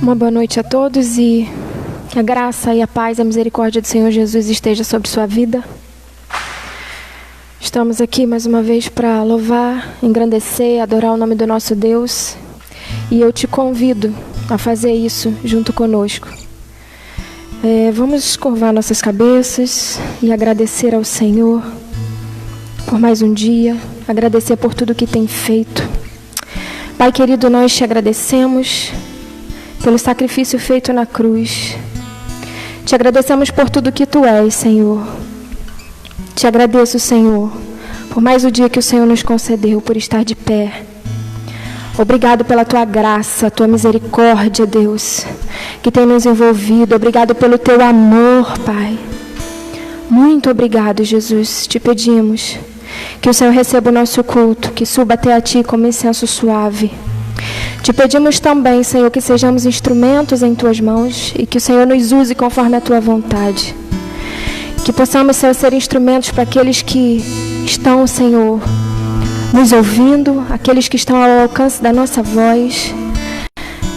Uma boa noite a todos e que a graça e a paz, a misericórdia do Senhor Jesus esteja sobre sua vida. Estamos aqui mais uma vez para louvar, engrandecer, adorar o nome do nosso Deus. E eu te convido a fazer isso junto conosco. Vamos curvar nossas cabeças e agradecer ao Senhor por mais um dia, agradecer por tudo que tem feito. Pai querido, nós te agradecemos pelo sacrifício feito na cruz. Te agradecemos por tudo que Tu és, Senhor. Te agradeço, Senhor, por mais o dia que o Senhor nos concedeu, por estar de pé. Obrigado pela Tua graça, Tua misericórdia, Deus, que tem nos envolvido. Obrigado pelo Teu amor, Pai. Muito obrigado, Jesus. Te pedimos que o Senhor receba o nosso culto, que suba até a Ti como incenso suave. Te pedimos também, Senhor, que sejamos instrumentos em Tuas mãos e que o Senhor nos use conforme a Tua vontade. Que possamos, Senhor, ser instrumentos para aqueles que estão, Senhor, nos ouvindo, aqueles que estão ao alcance da nossa voz.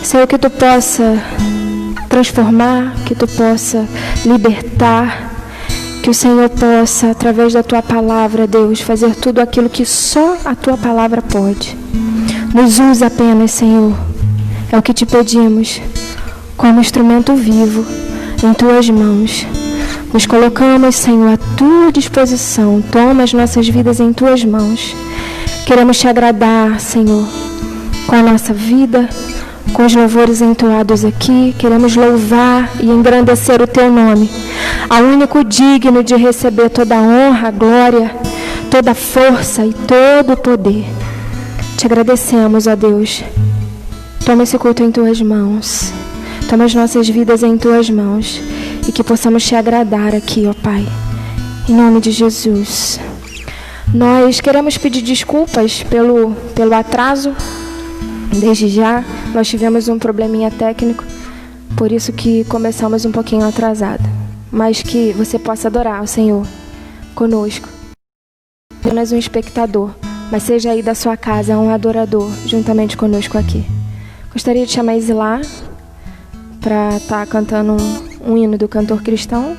Senhor, que Tu possa transformar, que Tu possa libertar, que o Senhor possa, através da Tua palavra, Deus, fazer tudo aquilo que só a Tua palavra pode. Nos usa apenas, Senhor, é o que Te pedimos, como instrumento vivo em Tuas mãos. Nos colocamos, Senhor, à Tua disposição. Toma as nossas vidas em Tuas mãos. Queremos Te agradar, Senhor, com a nossa vida, com os louvores entoados aqui. Queremos louvar e engrandecer o Teu nome, ao único digno de receber toda a honra, a glória, toda a força e todo o poder. Te agradecemos, ó Deus. Toma esse culto em Tuas mãos. Toma as nossas vidas em Tuas mãos. E que possamos Te agradar aqui, ó Pai. Em nome de Jesus. Nós queremos pedir desculpas pelo atraso. Desde já, nós tivemos um probleminha técnico. Por isso que começamos um pouquinho atrasado. Mas que você possa adorar o Senhor conosco. Apenas um espectador. Mas seja aí da sua casa um adorador juntamente conosco aqui. Gostaria de chamar a Isilá para estar cantando um hino do cantor cristão.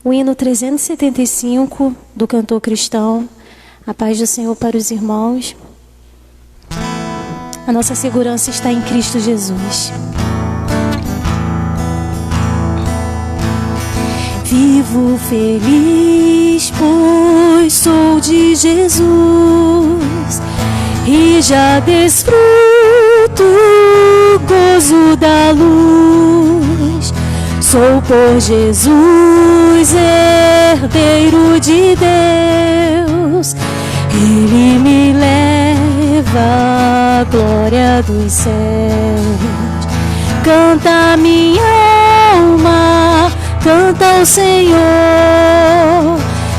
O hino 375 do cantor cristão. A paz do Senhor para os irmãos. A nossa segurança está em Cristo Jesus. Vivo feliz, pois sou de Jesus e já desfruto o gozo da luz. Sou por Jesus herdeiro de Deus. Ele me leva à glória dos céus. Canta minha alma, canta ao Senhor.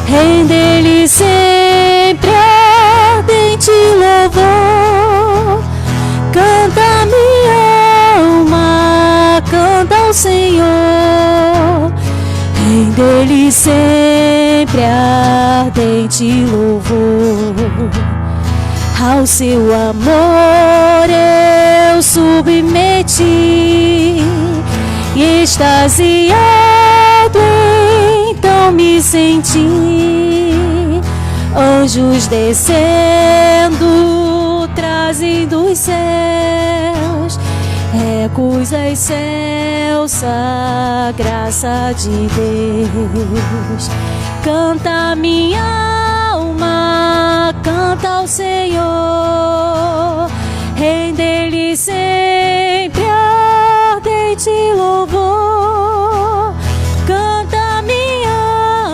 Rende-lhe sempre ardente louvor. Canta minha alma, canta ao Senhor. Rende-lhe sempre ardente louvor. Ao seu amor eu submeti e extasiado então me senti. Anjos descendo trazem dos céus ecos excelsa graça de Deus. Canta minha alma, canta ao Senhor. Rende-lhe sempre ardente louvor. Canta minha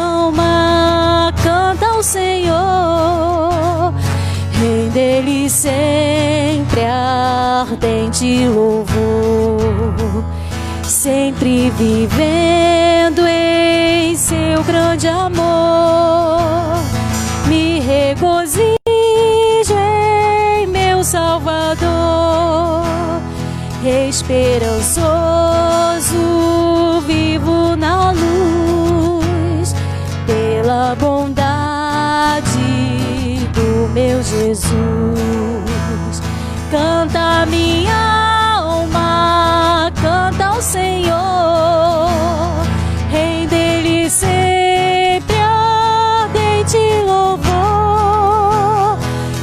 alma, canta ao Senhor. Rende-lhe sempre ardente louvor. Sempre vivendo em seu grande amor, me regozijo em meu Salvador. esperançoso Jesus. Canta minha alma, canta ao Senhor, rende-lhe sempre ardente louvor.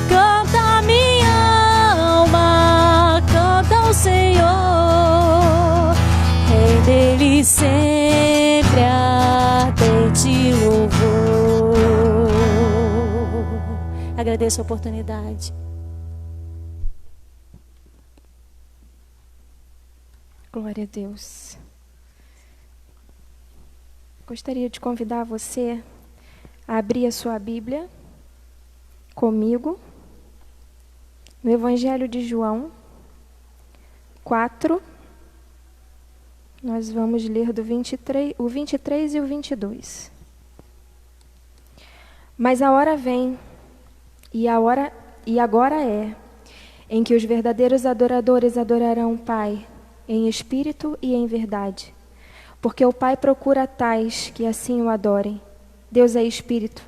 Canta minha alma, canta ao Senhor, rende-lhe sempre ardente louvor. Agradeço a oportunidade. Glória a Deus. Gostaria de convidar você a abrir a sua Bíblia comigo no Evangelho de João 4. Nós vamos ler o 23 e o 22. Mas a hora vem, e agora é, em que os verdadeiros adoradores adorarão o Pai em espírito e em verdade, porque o Pai procura tais que assim o adorem. Deus é espírito,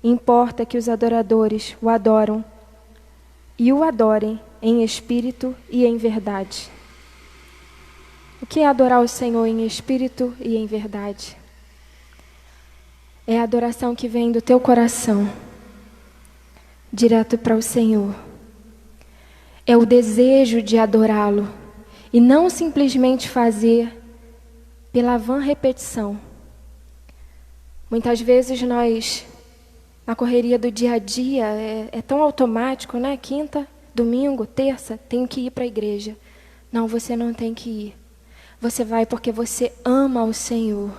importa que os adoradores o adoram e o adorem em espírito e em verdade. O que é adorar o Senhor em espírito e em verdade? É a adoração que vem do teu coração, direto para o Senhor. É o desejo de adorá-lo e não simplesmente fazer pela vã repetição. Muitas vezes nós, na correria do dia a dia, é tão automático, né? Quinta, domingo, terça, tenho que ir para a igreja. Não, você não tem que ir. Você vai porque você ama o Senhor.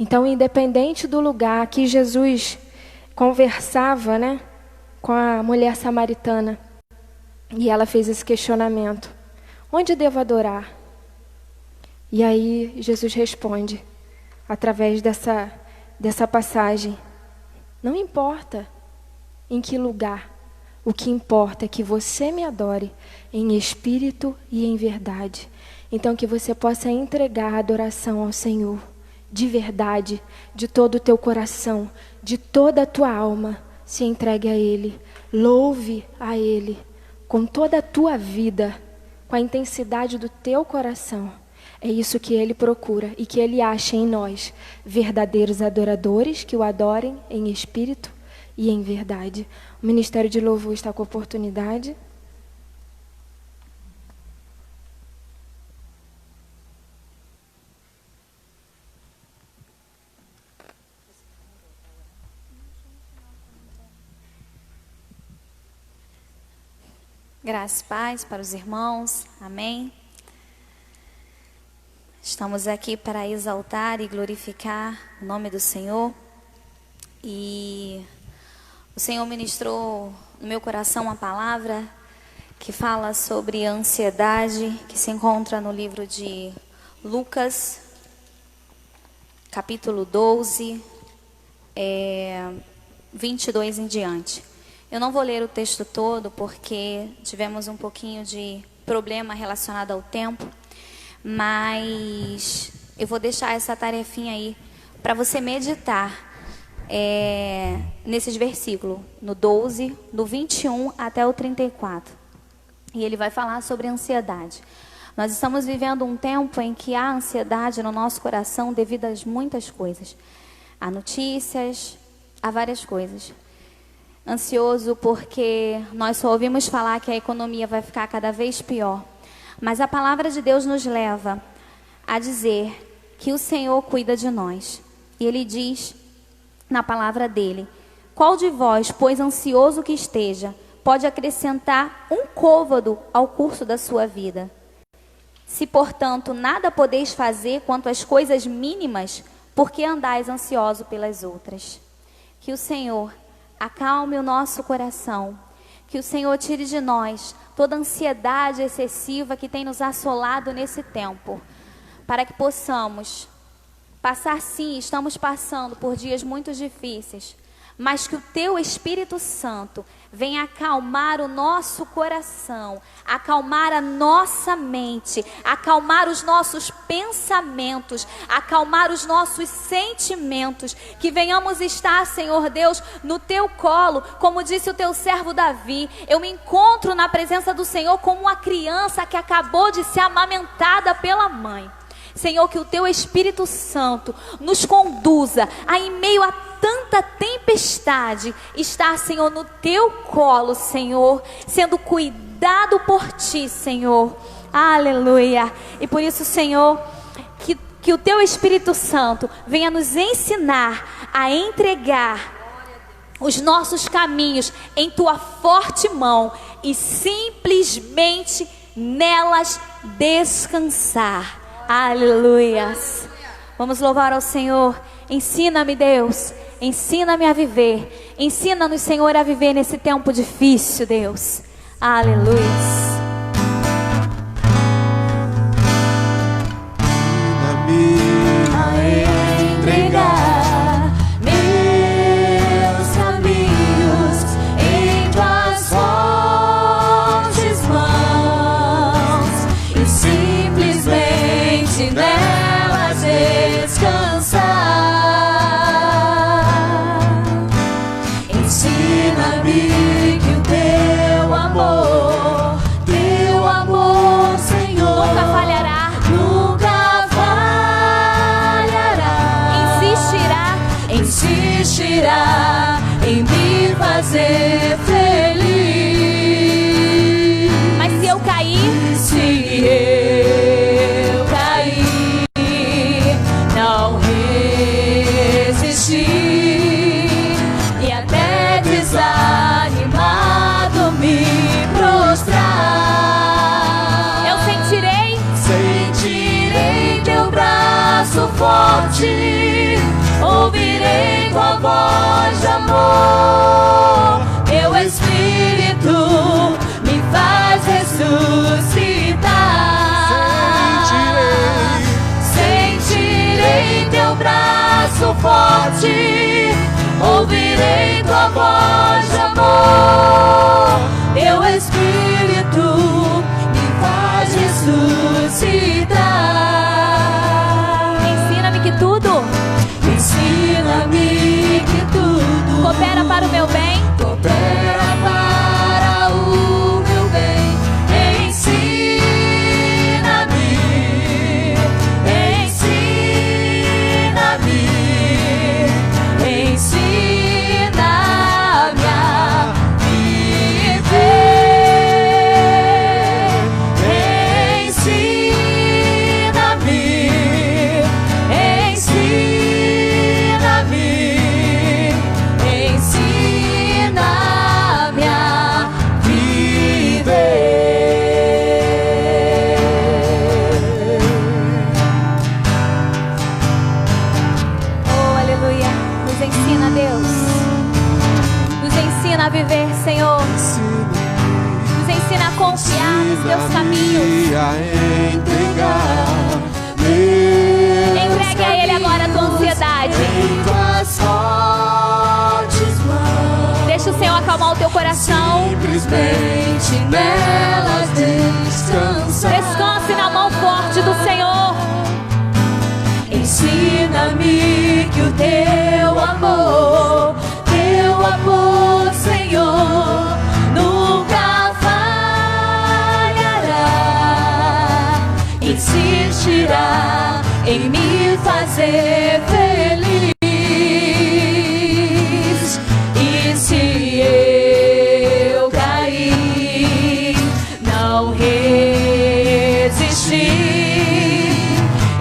Então, independente do lugar que Jesus conversava, né, com a mulher samaritana, e ela fez esse questionamento: onde devo adorar? E aí Jesus responde, através dessa passagem: não importa em que lugar, o que importa é que você me adore em espírito e em verdade. Então que você possa entregar a adoração ao Senhor, de verdade, de todo o teu coração, de toda a tua alma, se entregue a Ele, louve a Ele, com toda a tua vida, com a intensidade do teu coração. É isso que Ele procura e que Ele acha em nós, verdadeiros adoradores que o adorem em espírito e em verdade. O Ministério de Louvor está com a oportunidade. Graça e paz para os irmãos, amém. Estamos aqui para exaltar e glorificar o nome do Senhor. E o Senhor ministrou no meu coração uma palavra que fala sobre a ansiedade, que se encontra no livro de Lucas, capítulo 12, 22 em diante. Eu não vou ler o texto todo porque tivemos um pouquinho de problema relacionado ao tempo, mas eu vou deixar essa tarefinha aí para você meditar nesses versículos, no 12, do 21 até o 34. E ele vai falar sobre ansiedade. Nós estamos vivendo um tempo em que há ansiedade no nosso coração devido a muitas coisas. Há notícias, há várias coisas. Ansioso porque nós só ouvimos falar que a economia vai ficar cada vez pior. Mas a palavra de Deus nos leva a dizer que o Senhor cuida de nós. E Ele diz na palavra dEle: qual de vós, pois ansioso que esteja, pode acrescentar um côvado ao curso da sua vida? Se, portanto, nada podeis fazer quanto às coisas mínimas, por que andais ansioso pelas outras? Que o Senhor acalme o nosso coração, que o Senhor tire de nós toda a ansiedade excessiva que tem nos assolado nesse tempo, para que possamos passar, sim, estamos passando por dias muito difíceis, mas que o teu Espírito Santo venha acalmar o nosso coração, acalmar a nossa mente, acalmar os nossos pensamentos, acalmar os nossos sentimentos, que venhamos estar, Senhor Deus, no teu colo, como disse o teu servo Davi. Eu me encontro na presença do Senhor como uma criança que acabou de ser amamentada pela mãe. Senhor, que o teu Espírito Santo nos conduza a, em meio a tanta tempestade, estar, Senhor, no teu colo, Senhor, sendo cuidado por ti, Senhor. Aleluia. E por isso, Senhor, que o teu Espírito Santo venha nos ensinar a entregar os nossos caminhos em tua forte mão e simplesmente nelas descansar. Aleluias. Vamos louvar ao Senhor. Ensina-me, Deus. Ensina-me a viver. Ensina-nos, Senhor, a viver nesse tempo difícil, Deus. Aleluias. Ensina-me a entregar meus caminhos em tuas fortes mãos e simplesmente nelas descansar. Ensina-me que o teu amor, Senhor, Nunca falhará. nunca falhará. Insistirá em me fazer feliz. Mas se eu cair, Se eu cair, não resistir e até desanimado me prostrar, eu sentirei teu braço forte, ouvirei tua voz de amor. Teu Espírito me faz ressuscitar. Sentirei teu braço forte, ouvirei tua voz de amor. Teu Espírito me faz ressuscitar. ensina-me que tudo Ensina-me que tudo coopera para o meu bem. coopera para o meu bem. Ensina-me, ensina-me, ensina-me a viver. Ensina-me, ensina-me, ensina-me a viver. Oh, aleluia. Nos ensina, Deus. Nos ensina a viver, Senhor. Nos ensina a confiar nos teus caminhos. A entregar Entregue a Ele agora a tua ansiedade. em tuas fortes mãos. Deixa o Senhor acalmar o teu coração. Simplesmente nelas descansar. Descanse na mão forte do Senhor. Ensina-me que o teu amor, Senhor, nunca falhará. Insistirá em me fazer feliz. E se eu cair, não resistir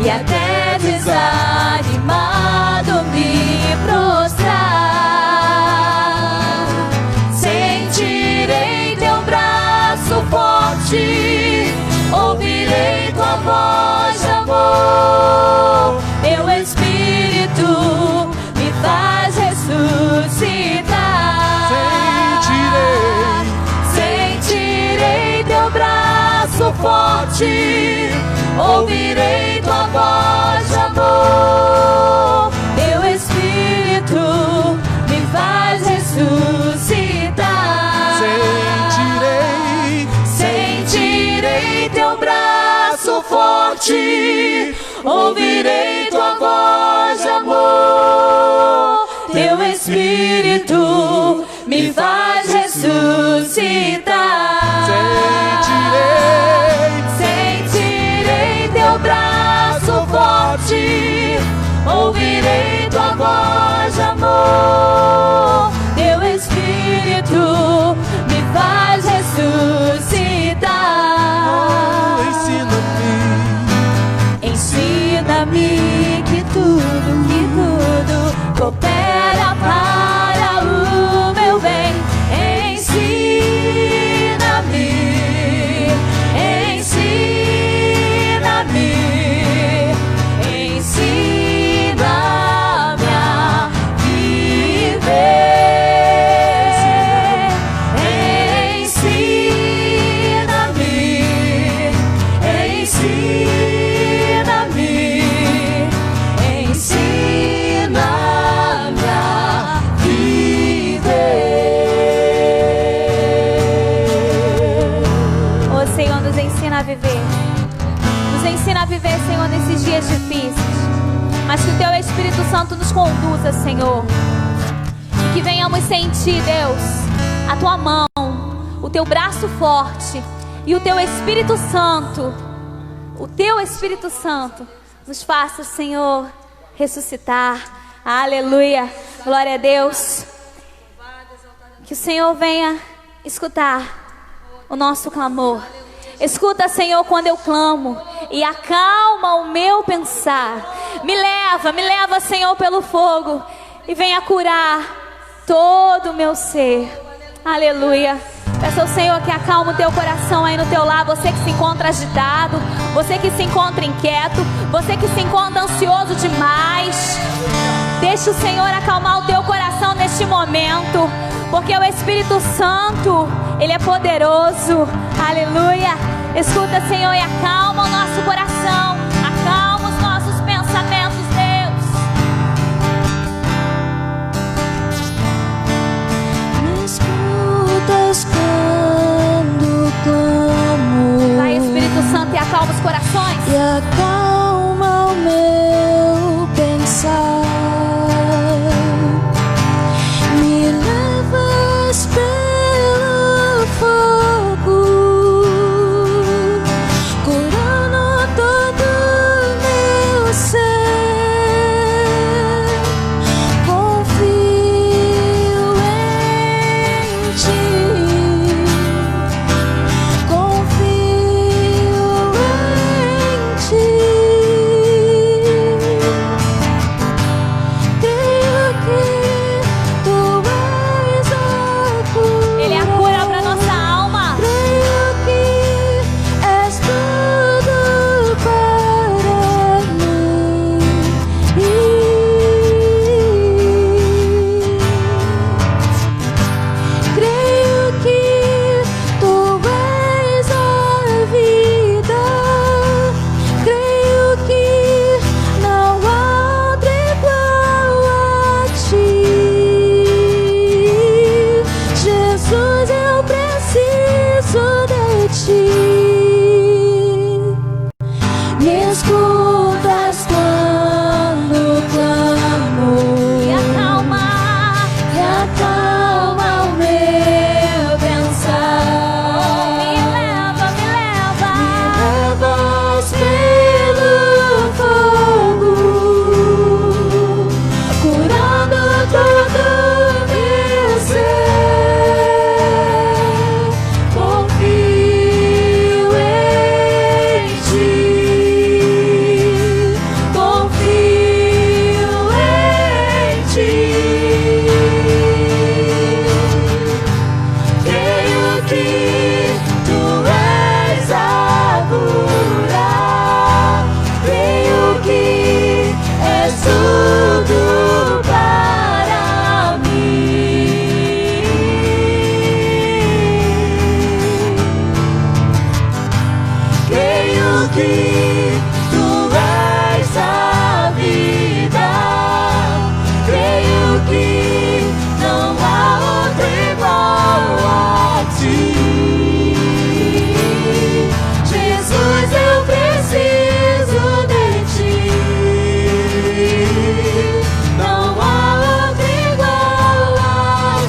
e até desanimado me prostrar, sentirei teu braço forte, ouvirei tua voz de amor. Teu Espírito me faz ressuscitar. Sentirei teu braço forte, ouvirei tua voz de amor. Teu Espírito me faz forte, ouvirei tua voz de amor. Teu Espírito me faz ressuscitar. Sentirei teu braço forte, ouvirei tua voz de amor. Teu Espírito me faz ressuscitar. Ensina-me que tudo coopera para o meu bem. Ensina-me a viver. Ensina-me a viver. Ô Senhor, nos ensina a viver. Nos ensina a viver, Senhor, nesses dias difíceis. Mas que o Teu Espírito Santo nos conduza, Senhor. E que venhamos sentir, Deus, a Tua mão, o Teu braço forte e o Teu Espírito Santo. O Teu Espírito Santo nos faça, Senhor, ressuscitar. Aleluia. Glória a Deus. Que o Senhor venha escutar o nosso clamor. Escuta, Senhor, quando eu clamo, e acalma o meu pensar. Me leva, Senhor, pelo fogo, e venha curar todo o meu ser. Aleluia. Peça ao Senhor que acalme o teu coração aí no teu lar. Você que se encontra agitado, você que se encontra inquieto, você que se encontra ansioso demais. Deixa o Senhor acalmar o teu coração neste momento, porque o Espírito Santo, Ele é poderoso. Aleluia. Escuta, Senhor, e acalma o nosso coração, acalma os nossos pensamentos, Deus. Me escutas quando clamo. Vai, Espírito Santo, e acalma os corações. E acalma o meu pensar. Me levas pelo fogo, curando todo meu ser. Confio em ti, confio em ti.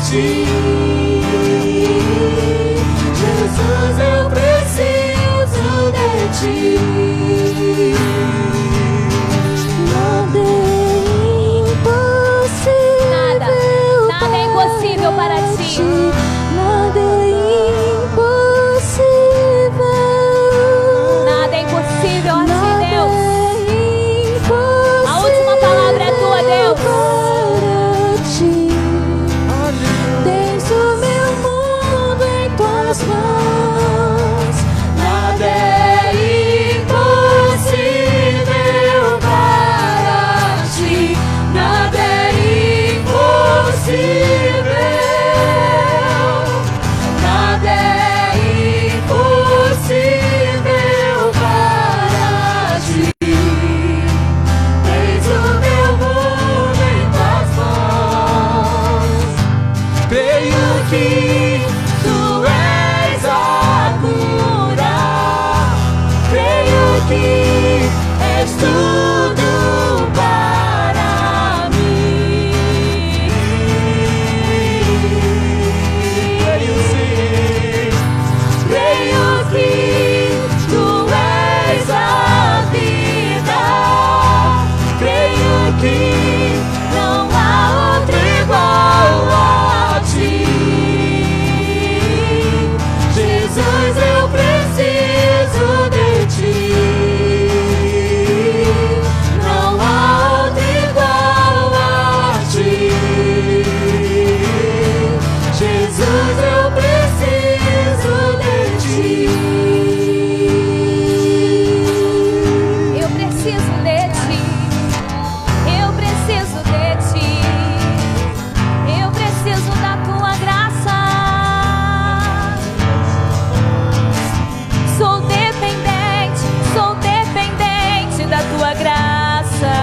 ti. Jesus, eu preciso de ti. Nada é impossível. Nada é impossível para ti. Nada é impossível. Nada é impossível a ti, Nada Deus. é impossível. A última palavra é tua, Deus. Para ti. Tens o meu mundo em tuas mãos. Nada é impossível para ti. Nada é impossível. Nada é impossível para ti. Tens o meu mundo em tuas mãos. Creio que tu és a cura. Creio que és tudo para mim. Creio sim. Creio que tu és a vida. Creio que não há outro igual a ti. Jesus, eu preciso de ti. Não há outro igual a ti. Jesus, eu preciso de ti. Eu preciso de ti. Eu preciso de ti. Eu preciso da tua graça. Sou dependente da tua graça.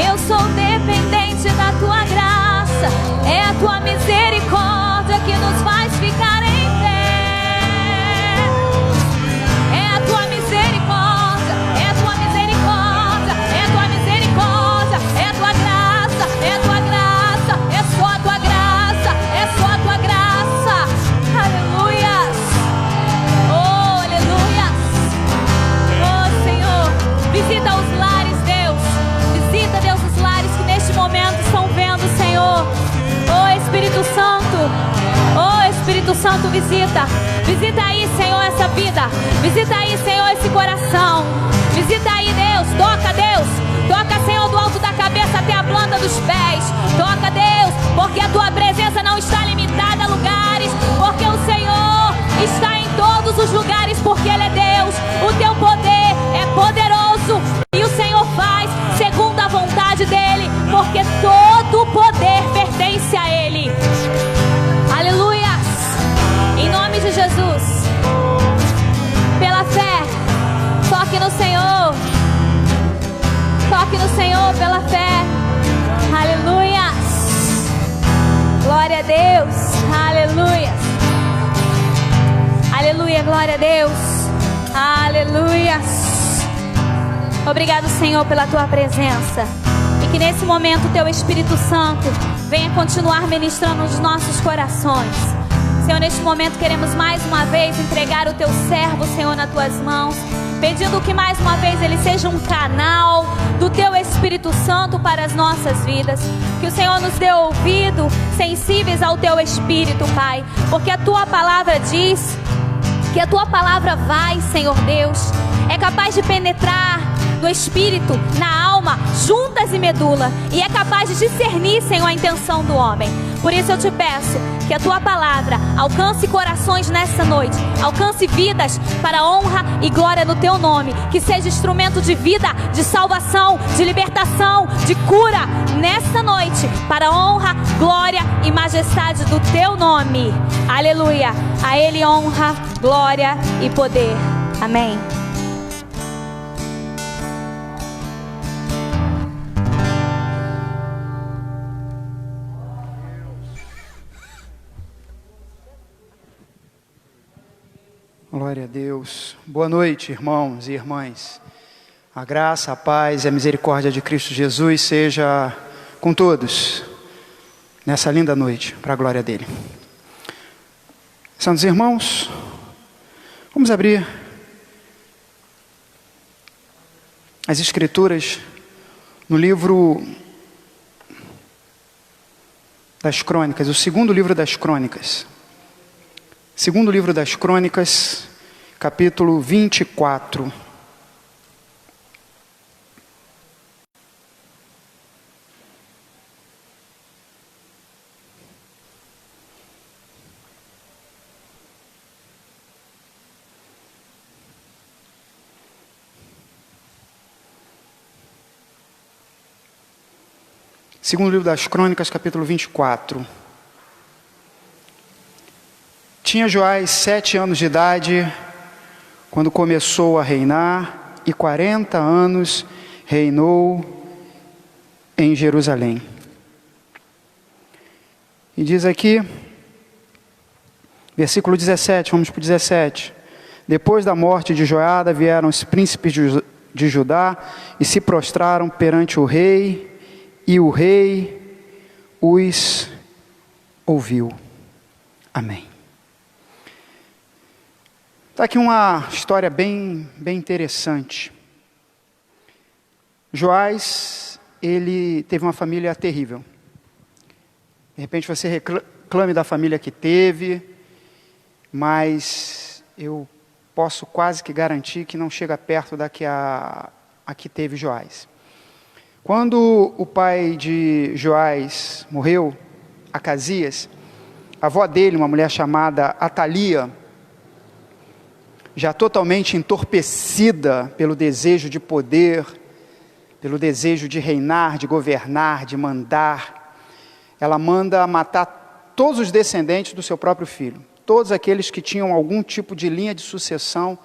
Eu sou dependente da tua graça. É a tua misericórdia que nos faz ficar em pé. É a tua misericórdia, é a tua misericórdia, é a tua misericórdia, é a tua graça, é a tua graça, é só a tua graça, é só a tua graça. Aleluias. Oh, aleluias. Oh, Senhor, visita os lares, Deus. Visita, Deus, os lares que neste momento estão vendo, Senhor. Oh, Espírito Santo. Oh, Espírito Santo, visita. Visita aí, Senhor, essa vida. Visita aí, Senhor, esse coração. Visita aí, Deus. Toca, Deus. Toca, Senhor, do alto da cabeça até a planta dos pés. Toca, Deus, porque a tua presença não está limitada a lugares. Porque o Senhor está em todos os lugares, porque Ele é Deus. O teu poder é poderoso. E o Senhor faz segundo a vontade dEle, porque todo o poder pertence a Ele. Aleluias. Em nome de Jesus. Pela fé, toque no Senhor. Toque no Senhor pela fé. Aleluias. Glória a Deus. Aleluias. Aleluia, glória a Deus. Aleluias. Obrigado, Senhor, pela tua presença. E que nesse momento o teu Espírito Santo venha continuar ministrando nos nossos corações. Senhor, neste momento queremos mais uma vez entregar o teu servo, Senhor, nas tuas mãos, pedindo que mais uma vez ele seja um canal do teu Espírito Santo para as nossas vidas. Que o Senhor nos dê ouvido sensíveis ao teu Espírito, Pai, porque a tua palavra diz que a tua palavra vai, Senhor Deus, é capaz de penetrar no espírito, na alma, juntas e medula, e é capaz de discernir, Senhor, a intenção do homem. Por isso eu te peço que a tua palavra alcance corações nessa noite, alcance vidas para honra e glória no teu nome, que seja instrumento de vida, de salvação, de libertação, de cura nessa noite, para honra, glória e majestade do teu nome. Aleluia. A Ele honra, glória e poder. Amém. Glória a Deus. Boa noite, irmãos e irmãs. A graça, a paz e a misericórdia de Cristo Jesus seja com todos nessa linda noite, para a glória dele. Santos irmãos, vamos abrir as Escrituras no livro das Crônicas, o segundo livro das Crônicas. Segundo livro das Crônicas, capítulo 24. Segundo livro das Crônicas, capítulo 24. Tinha Joás 7 anos de idade quando começou a reinar, e 40 anos reinou em Jerusalém. E diz aqui, versículo 17, vamos para o 17. Depois da morte de Joiada vieram os príncipes de Judá e se prostraram perante o rei, e o rei os ouviu. Amém. Está aqui uma história bem interessante. Joás, ele teve uma família terrível. De repente você reclame da família que teve, mas eu posso quase que garantir que não chega perto da que teve Joás. Quando o pai de Joás morreu, Acasias, a avó dele, uma mulher chamada Atalia, já totalmente entorpecida pelo desejo de poder, pelo desejo de reinar, de governar, de mandar, ela manda matar todos os descendentes do seu próprio filho, todos aqueles que tinham algum tipo de linha de sucessão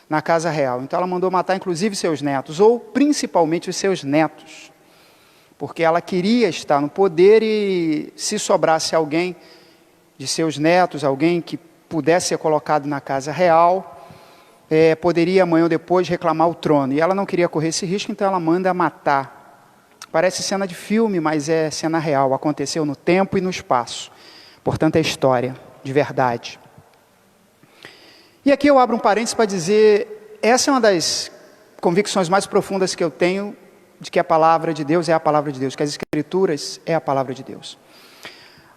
na casa real. Então ela mandou matar inclusive seus netos, ou principalmente os seus netos, porque ela queria estar no poder e se sobrasse alguém de seus netos, alguém que pudesse ser colocado na casa real, poderia amanhã ou depois reclamar o trono. E ela não queria correr esse risco, então ela manda matar. Parece cena de filme, mas é cena real, aconteceu no tempo e no espaço. Portanto, é história de verdade. E aqui eu abro um parênteses para dizer, essa é uma das convicções mais profundas que eu tenho, de que a palavra de Deus é a palavra de Deus, que as Escrituras é a palavra de Deus.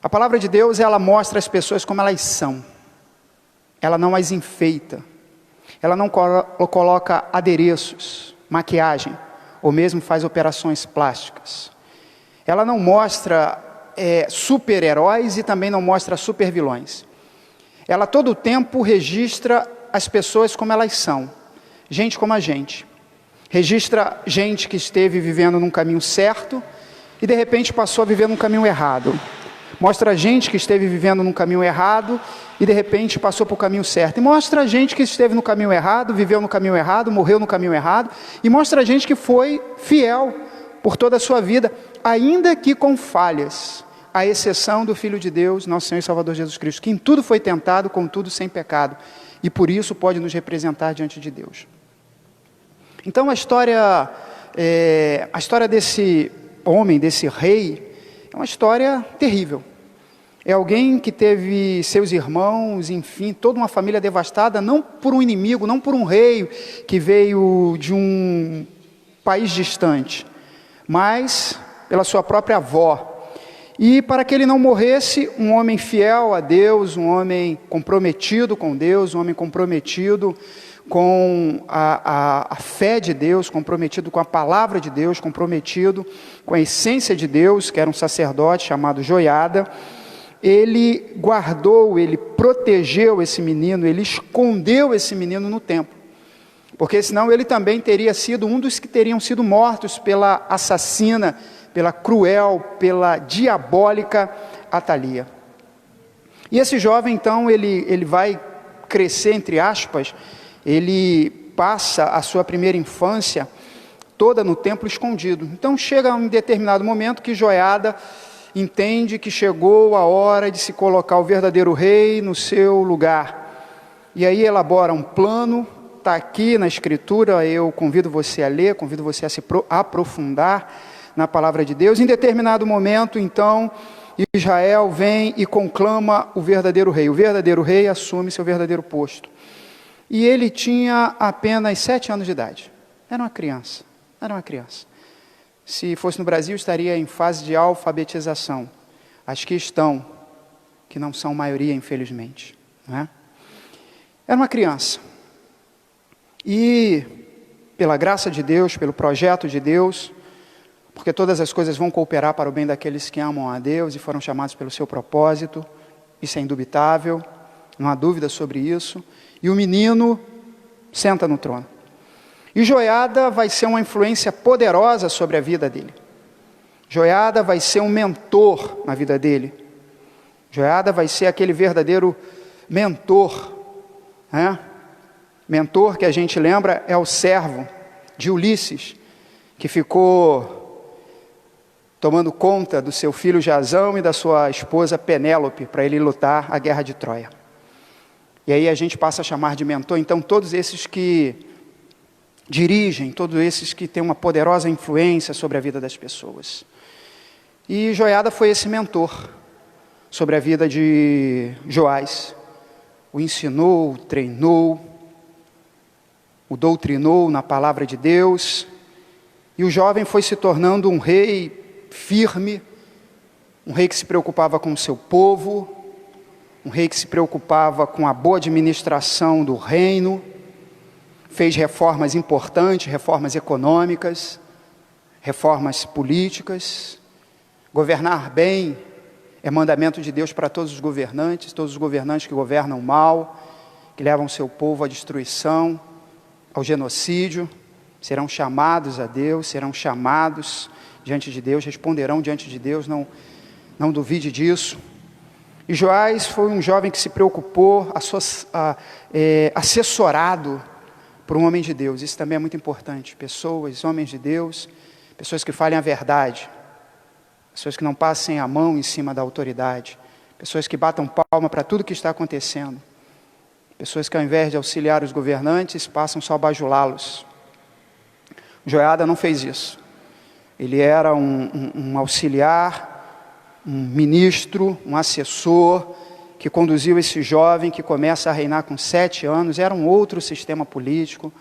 A palavra de Deus, ela mostra as pessoas como elas são. Ela não as enfeita. Ela não coloca adereços, maquiagem, ou mesmo faz operações plásticas. Ela não mostra super-heróis e também não mostra super-vilões. Ela todo o tempo registra as pessoas como elas são, gente como a gente. Registra gente que esteve vivendo num caminho certo e de repente passou a viver num caminho errado. Mostra gente que esteve vivendo num caminho errado e de repente passou para o caminho certo. E mostra gente que esteve no caminho errado, viveu no caminho errado, morreu no caminho errado. E mostra gente que foi fiel por toda a sua vida, ainda que com falhas, à exceção do Filho de Deus, nosso Senhor e Salvador Jesus Cristo, que em tudo foi tentado, contudo sem pecado. E por isso pode nos representar diante de Deus. Então a história desse homem, desse rei, é uma história terrível. É alguém que teve seus irmãos, enfim, toda uma família devastada, não por um inimigo, não por um rei que veio de um país distante, mas pela sua própria avó. E para que ele não morresse, um homem fiel a Deus, um homem comprometido com Deus, um homem comprometido com a fé de Deus, comprometido com a palavra de Deus, comprometido com a essência de Deus, que era um sacerdote chamado Joiada, ele guardou, ele protegeu esse menino, ele escondeu esse menino no templo, porque senão ele também teria sido um dos que teriam sido mortos pela assassina, pela cruel, pela diabólica Atalia. E esse jovem então, ele vai crescer, entre aspas, ele passa a sua primeira infância toda no templo escondido. Então chega um determinado momento que Joiada entende que chegou a hora de se colocar o verdadeiro rei no seu lugar. E aí elabora um plano, está aqui na Escritura, eu convido você a ler, convido você a se aprofundar na palavra de Deus. Em determinado momento, então, Israel vem e conclama o verdadeiro rei. O verdadeiro rei assume seu verdadeiro posto. E ele tinha apenas 7 anos de idade. Era uma criança. Se fosse no Brasil, estaria em fase de alfabetização. As que estão, que não são maioria, infelizmente. Não é? Era uma criança. E, pela graça de Deus, pelo projeto de Deus, porque todas as coisas vão cooperar para o bem daqueles que amam a Deus e foram chamados pelo seu propósito, isso é indubitável, não há dúvida sobre isso, e o menino senta no trono. E Joiada vai ser uma influência poderosa sobre a vida dele. Joiada vai ser um mentor na vida dele. Joiada vai ser aquele verdadeiro mentor, né? Mentor que a gente lembra é o servo de Ulisses, que ficou tomando conta do seu filho Jazão e da sua esposa Penélope, para ele lutar a guerra de Troia. E aí a gente passa a chamar de mentor, então, todos esses que dirigem, todos esses que têm uma poderosa influência sobre a vida das pessoas. E Joiada foi esse mentor sobre a vida de Joás. O ensinou, o treinou, o doutrinou na palavra de Deus, e o jovem foi se tornando um rei firme, um rei que se preocupava com o seu povo, um rei que se preocupava com a boa administração do reino, fez reformas importantes, reformas econômicas, reformas políticas. Governar bem é mandamento de Deus para todos os governantes que governam mal, que levam seu povo à destruição, ao genocídio, serão chamados a Deus, serão chamados diante de Deus, responderão diante de Deus, não duvide disso. E Joás foi um jovem que se preocupou, assessorado por um homem de Deus. Isso também é muito importante. Pessoas, homens de Deus, pessoas que falem a verdade, pessoas que não passem a mão em cima da autoridade, pessoas que batam palma para tudo que está acontecendo, pessoas que ao invés de auxiliar os governantes, passam só a bajulá-los. Joiada não fez isso. Ele era um auxiliar, um ministro, um assessor, que conduziu esse jovem que começa a reinar com 7 anos. Era um outro sistema político,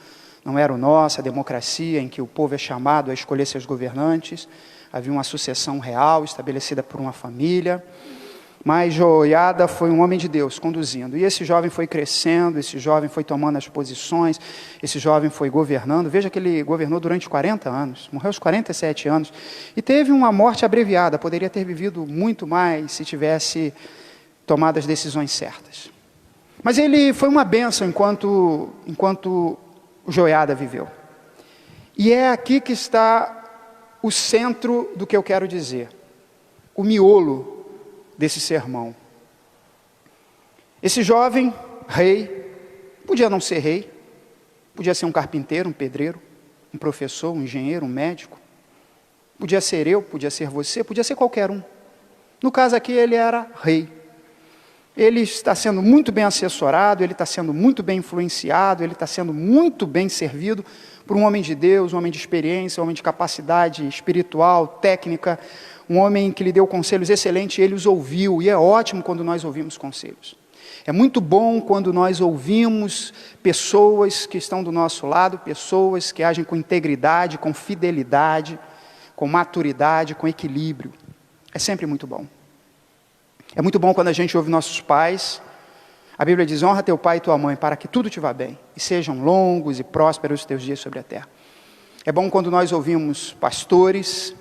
não era o nosso, a democracia, em que o povo é chamado a escolher seus governantes. Havia uma sucessão real estabelecida por uma família. Mas Joiada foi um homem de Deus conduzindo. E esse jovem foi crescendo, esse jovem foi tomando as posições, esse jovem foi governando. Veja que ele governou durante 40 anos, morreu aos 47 anos. E teve uma morte abreviada, poderia ter vivido muito mais se tivesse tomado as decisões certas. Mas ele foi uma bênção enquanto Joiada viveu. E é aqui que está o centro do que eu quero dizer. O miolo desse sermão. Esse jovem rei, podia não ser rei, podia ser um carpinteiro, um pedreiro, um professor, um engenheiro, um médico, podia ser eu, podia ser você, podia ser qualquer um. No caso aqui ele era rei. Ele está sendo muito bem assessorado, ele está sendo muito bem influenciado, ele está sendo muito bem servido por um homem de Deus, um homem de experiência, um homem de capacidade espiritual, técnica, um homem que lhe deu conselhos excelentes e ele os ouviu, e é ótimo quando nós ouvimos conselhos. É muito bom quando nós ouvimos pessoas que estão do nosso lado, pessoas que agem com integridade, com fidelidade, com maturidade, com equilíbrio. É sempre muito bom. É muito bom quando a gente ouve nossos pais. A Bíblia diz: honra teu pai e tua mãe, para que tudo te vá bem, e sejam longos e prósperos os teus dias sobre a terra. É bom quando nós ouvimos pastores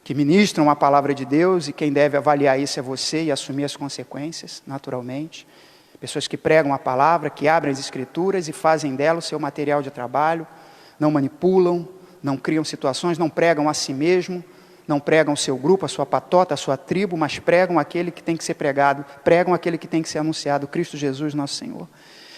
que ministram a palavra de Deus, e quem deve avaliar isso é você e assumir as consequências, naturalmente. Pessoas que pregam a palavra, que abrem as escrituras e fazem dela o seu material de trabalho, não manipulam, não criam situações, não pregam a si mesmo, não pregam o seu grupo, a sua patota, a sua tribo, mas pregam aquele que tem que ser pregado, pregam aquele que tem que ser anunciado, Cristo Jesus, nosso Senhor.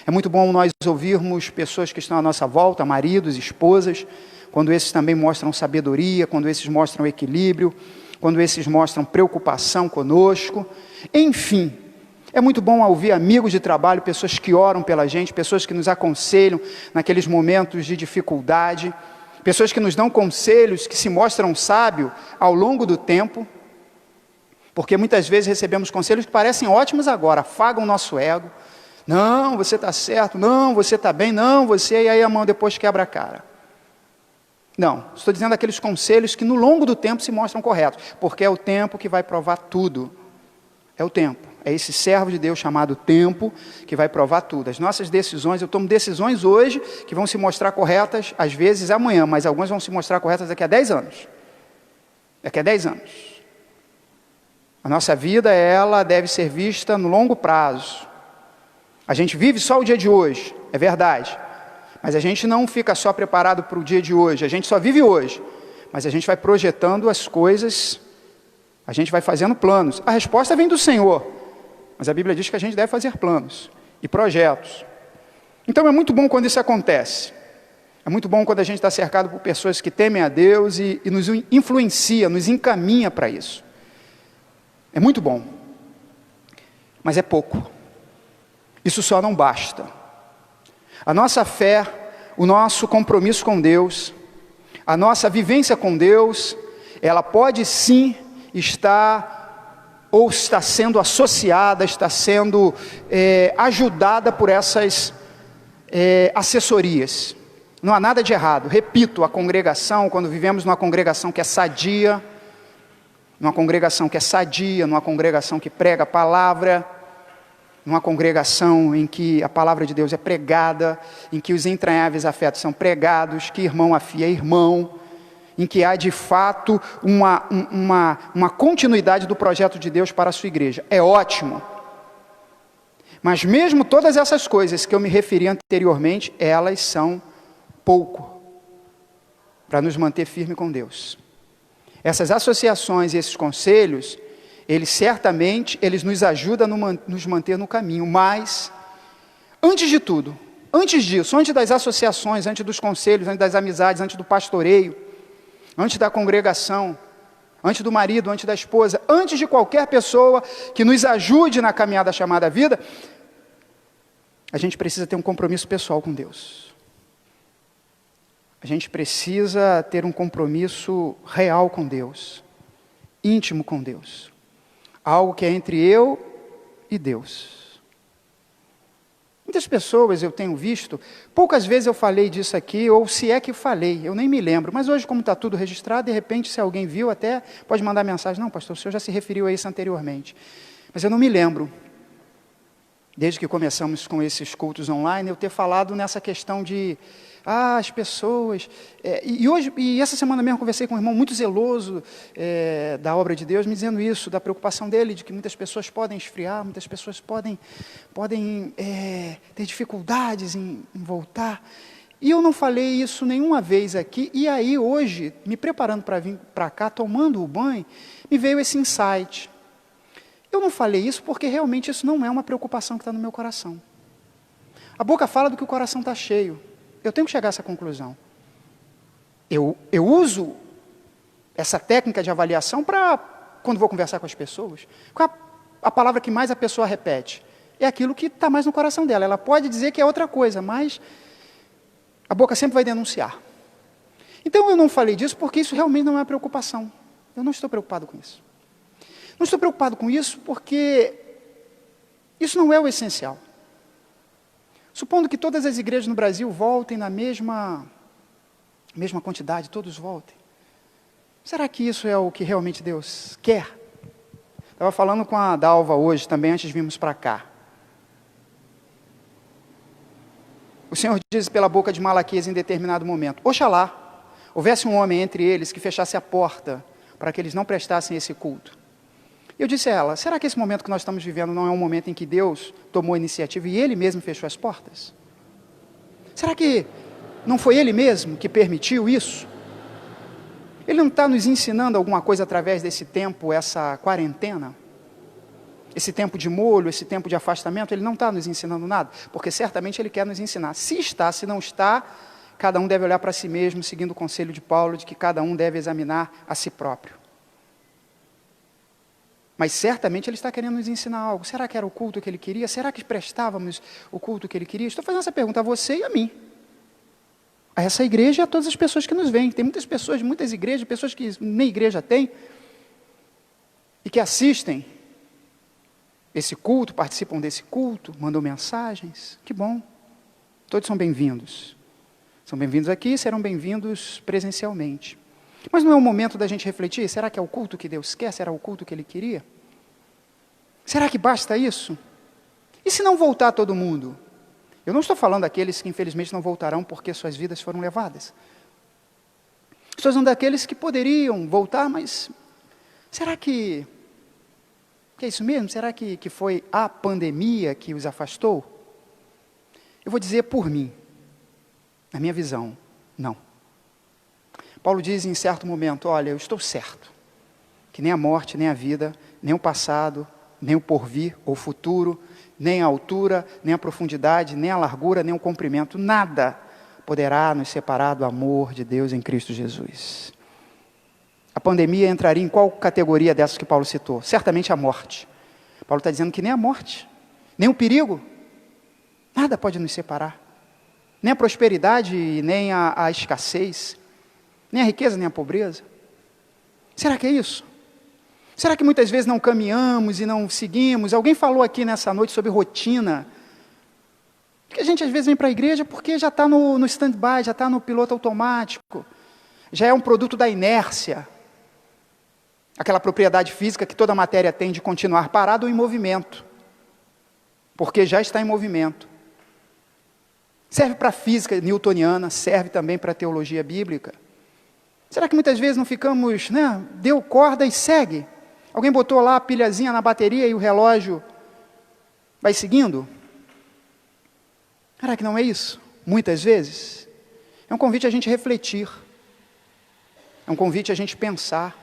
É muito bom nós ouvirmos pessoas que estão à nossa volta, maridos, esposas, quando esses também mostram sabedoria, quando esses mostram equilíbrio, quando esses mostram preocupação conosco. Enfim, é muito bom ouvir amigos de trabalho, pessoas que oram pela gente, pessoas que nos aconselham naqueles momentos de dificuldade. pessoas que nos dão conselhos, que se mostram sábios ao longo do tempo, porque muitas vezes recebemos conselhos que parecem ótimos agora, afagam o nosso ego. Não, você está certo, não, você está bem, não, você, e aí a mão depois quebra a cara. Não, estou dizendo aqueles conselhos que no longo do tempo se mostram corretos, porque é o tempo que vai provar tudo. É o tempo, é esse servo de Deus chamado tempo que vai provar tudo. As nossas decisões, eu tomo decisões hoje que vão se mostrar corretas, às vezes amanhã, mas algumas vão se mostrar corretas daqui a 10 anos. Daqui a 10 anos. A nossa vida, ela deve ser vista no longo prazo. A gente vive só o dia de hoje, é verdade. Mas a gente não fica só preparado para o dia de hoje, a gente só vive hoje. Mas a gente vai projetando as coisas, a gente vai fazendo planos. A resposta vem do Senhor, mas a Bíblia diz que a gente deve fazer planos e projetos. Então é muito bom quando isso acontece. É muito bom quando a gente está cercado por pessoas que temem a Deus e nos influencia, nos encaminha para isso. É muito bom, mas é pouco. Isso só não basta. A nossa fé, o nosso compromisso com Deus, a nossa vivência com Deus, ela pode sim estar, ou está sendo associada, está sendo ajudada por essas assessorias. Não há nada de errado. Repito, a congregação, quando vivemos numa congregação que é sadia, numa congregação que prega a palavra, numa congregação em que a palavra de Deus é pregada, em que os entranháveis afetos são pregados, que irmão afia irmão, em que há de fato uma continuidade do projeto de Deus para a sua igreja. É ótimo. Mas mesmo todas essas coisas que eu me referi anteriormente, elas são pouco para nos manter firme com Deus. Essas associações e esses conselhos, eles certamente, eles nos ajudam a nos manter no caminho, mas, antes de tudo, antes disso, antes das associações, antes dos conselhos, antes das amizades, antes do pastoreio, antes da congregação, antes do marido, antes da esposa, antes de qualquer pessoa que nos ajude na caminhada chamada vida, a gente precisa ter um compromisso pessoal com Deus. A gente precisa ter um compromisso real com Deus, íntimo com Deus. Algo que é entre eu e Deus. Muitas pessoas eu tenho visto, poucas vezes eu falei disso aqui, ou se é que falei, eu nem me lembro, mas hoje como está tudo registrado, de repente se alguém viu até pode mandar mensagem, não pastor, o senhor já se referiu a isso anteriormente, mas eu não me lembro, desde que começamos com esses cultos online, eu ter falado nessa questão de as pessoas, e essa semana mesmo conversei com um irmão muito zeloso da obra de Deus, me dizendo isso, da preocupação dele, de que muitas pessoas podem esfriar, muitas pessoas podem ter dificuldades em voltar, e eu não falei isso nenhuma vez aqui, e aí hoje, me preparando para vir para cá, tomando o banho, me veio esse insight. Eu não falei isso porque realmente isso não é uma preocupação que está no meu coração. A boca fala do que o coração está cheio. Eu tenho que chegar a essa conclusão. Eu uso essa técnica de avaliação para, quando vou conversar com as pessoas, qual a palavra que mais a pessoa repete? É aquilo que está mais no coração dela. Ela pode dizer que é outra coisa, mas a boca sempre vai denunciar. Então eu não falei disso porque isso realmente não é uma preocupação. Eu não estou preocupado com isso. Não estou preocupado com isso porque isso não é o essencial. Supondo que todas as igrejas no Brasil voltem na mesma quantidade, todos voltem. Será que isso é o que realmente Deus quer? Estava falando com a Dalva hoje também, antes de virmos para cá. O Senhor diz pela boca de Malaquias em determinado momento, oxalá, houvesse um homem entre eles que fechasse a porta para que eles não prestassem esse culto. Eu disse a ela, será que esse momento que nós estamos vivendo não é um momento em que Deus tomou a iniciativa e Ele mesmo fechou as portas? Será que não foi Ele mesmo que permitiu isso? Ele não está nos ensinando alguma coisa através desse tempo, essa quarentena? Esse tempo de molho, esse tempo de afastamento, Ele não está nos ensinando nada? Porque certamente Ele quer nos ensinar. Se está, se não está, cada um deve olhar para si mesmo, seguindo o conselho de Paulo, de que cada um deve examinar a si próprio. Mas certamente Ele está querendo nos ensinar algo. Será que era o culto que Ele queria? Será que prestávamos o culto que Ele queria? Estou fazendo essa pergunta a você e a mim. a essa igreja e a todas as pessoas que nos veem. Tem muitas pessoas, muitas igrejas, pessoas que nem igreja tem, e que assistem esse culto, participam desse culto, mandam mensagens. Que bom. Todos são bem-vindos. São bem-vindos aqui e serão bem-vindos presencialmente. Mas não é o momento da gente refletir? Será que é o culto que Deus quer? Será o culto que Ele queria? Será que basta isso? E se não voltar todo mundo? Eu não estou falando daqueles que infelizmente não voltarão porque suas vidas foram levadas. Estou falando daqueles que poderiam voltar, mas será que é isso mesmo? Será que foi a pandemia que os afastou? Eu vou dizer por mim, na minha visão, não. Paulo diz em certo momento, olha, eu estou certo, que nem a morte, nem a vida, nem o passado, nem o porvir ou futuro, nem a altura, nem a profundidade, nem a largura, nem o comprimento, nada poderá nos separar do amor de Deus em Cristo Jesus. A pandemia entraria em qual categoria dessas que Paulo citou? Certamente a morte. Paulo está dizendo que nem a morte, nem o perigo, nada pode nos separar. Nem a prosperidade, nem a escassez, nem a riqueza, nem a pobreza. Será que é isso? Será que muitas vezes não caminhamos e não seguimos? Alguém falou aqui nessa noite sobre rotina. Porque a gente às vezes vem para a igreja porque já está no stand-by, já está no piloto automático. Já é um produto da inércia. Aquela propriedade física que toda matéria tem de continuar parado ou em movimento. Porque já está em movimento. Serve para a física newtoniana, serve também para a teologia bíblica. Será que muitas vezes não ficamos, deu corda e segue? Alguém botou lá a pilhazinha na bateria e o relógio vai seguindo? Será que não é isso? Muitas vezes. É um convite a gente refletir. É um convite a gente pensar.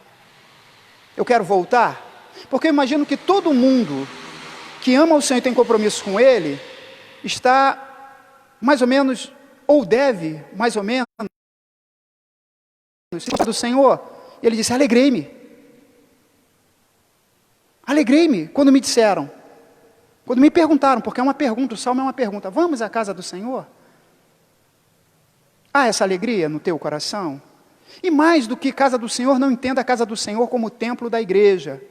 Eu quero voltar? Porque eu imagino que todo mundo que ama o Senhor e tem compromisso com Ele, está mais ou menos, ou deve, mais ou menos, do Senhor. Ele disse, alegrei-me. Alegrei-me quando me disseram, quando me perguntaram, porque é uma pergunta, o Salmo é uma pergunta, vamos à casa do Senhor? Há essa alegria no teu coração? E mais do que casa do Senhor, não entenda a casa do Senhor como o templo da igreja.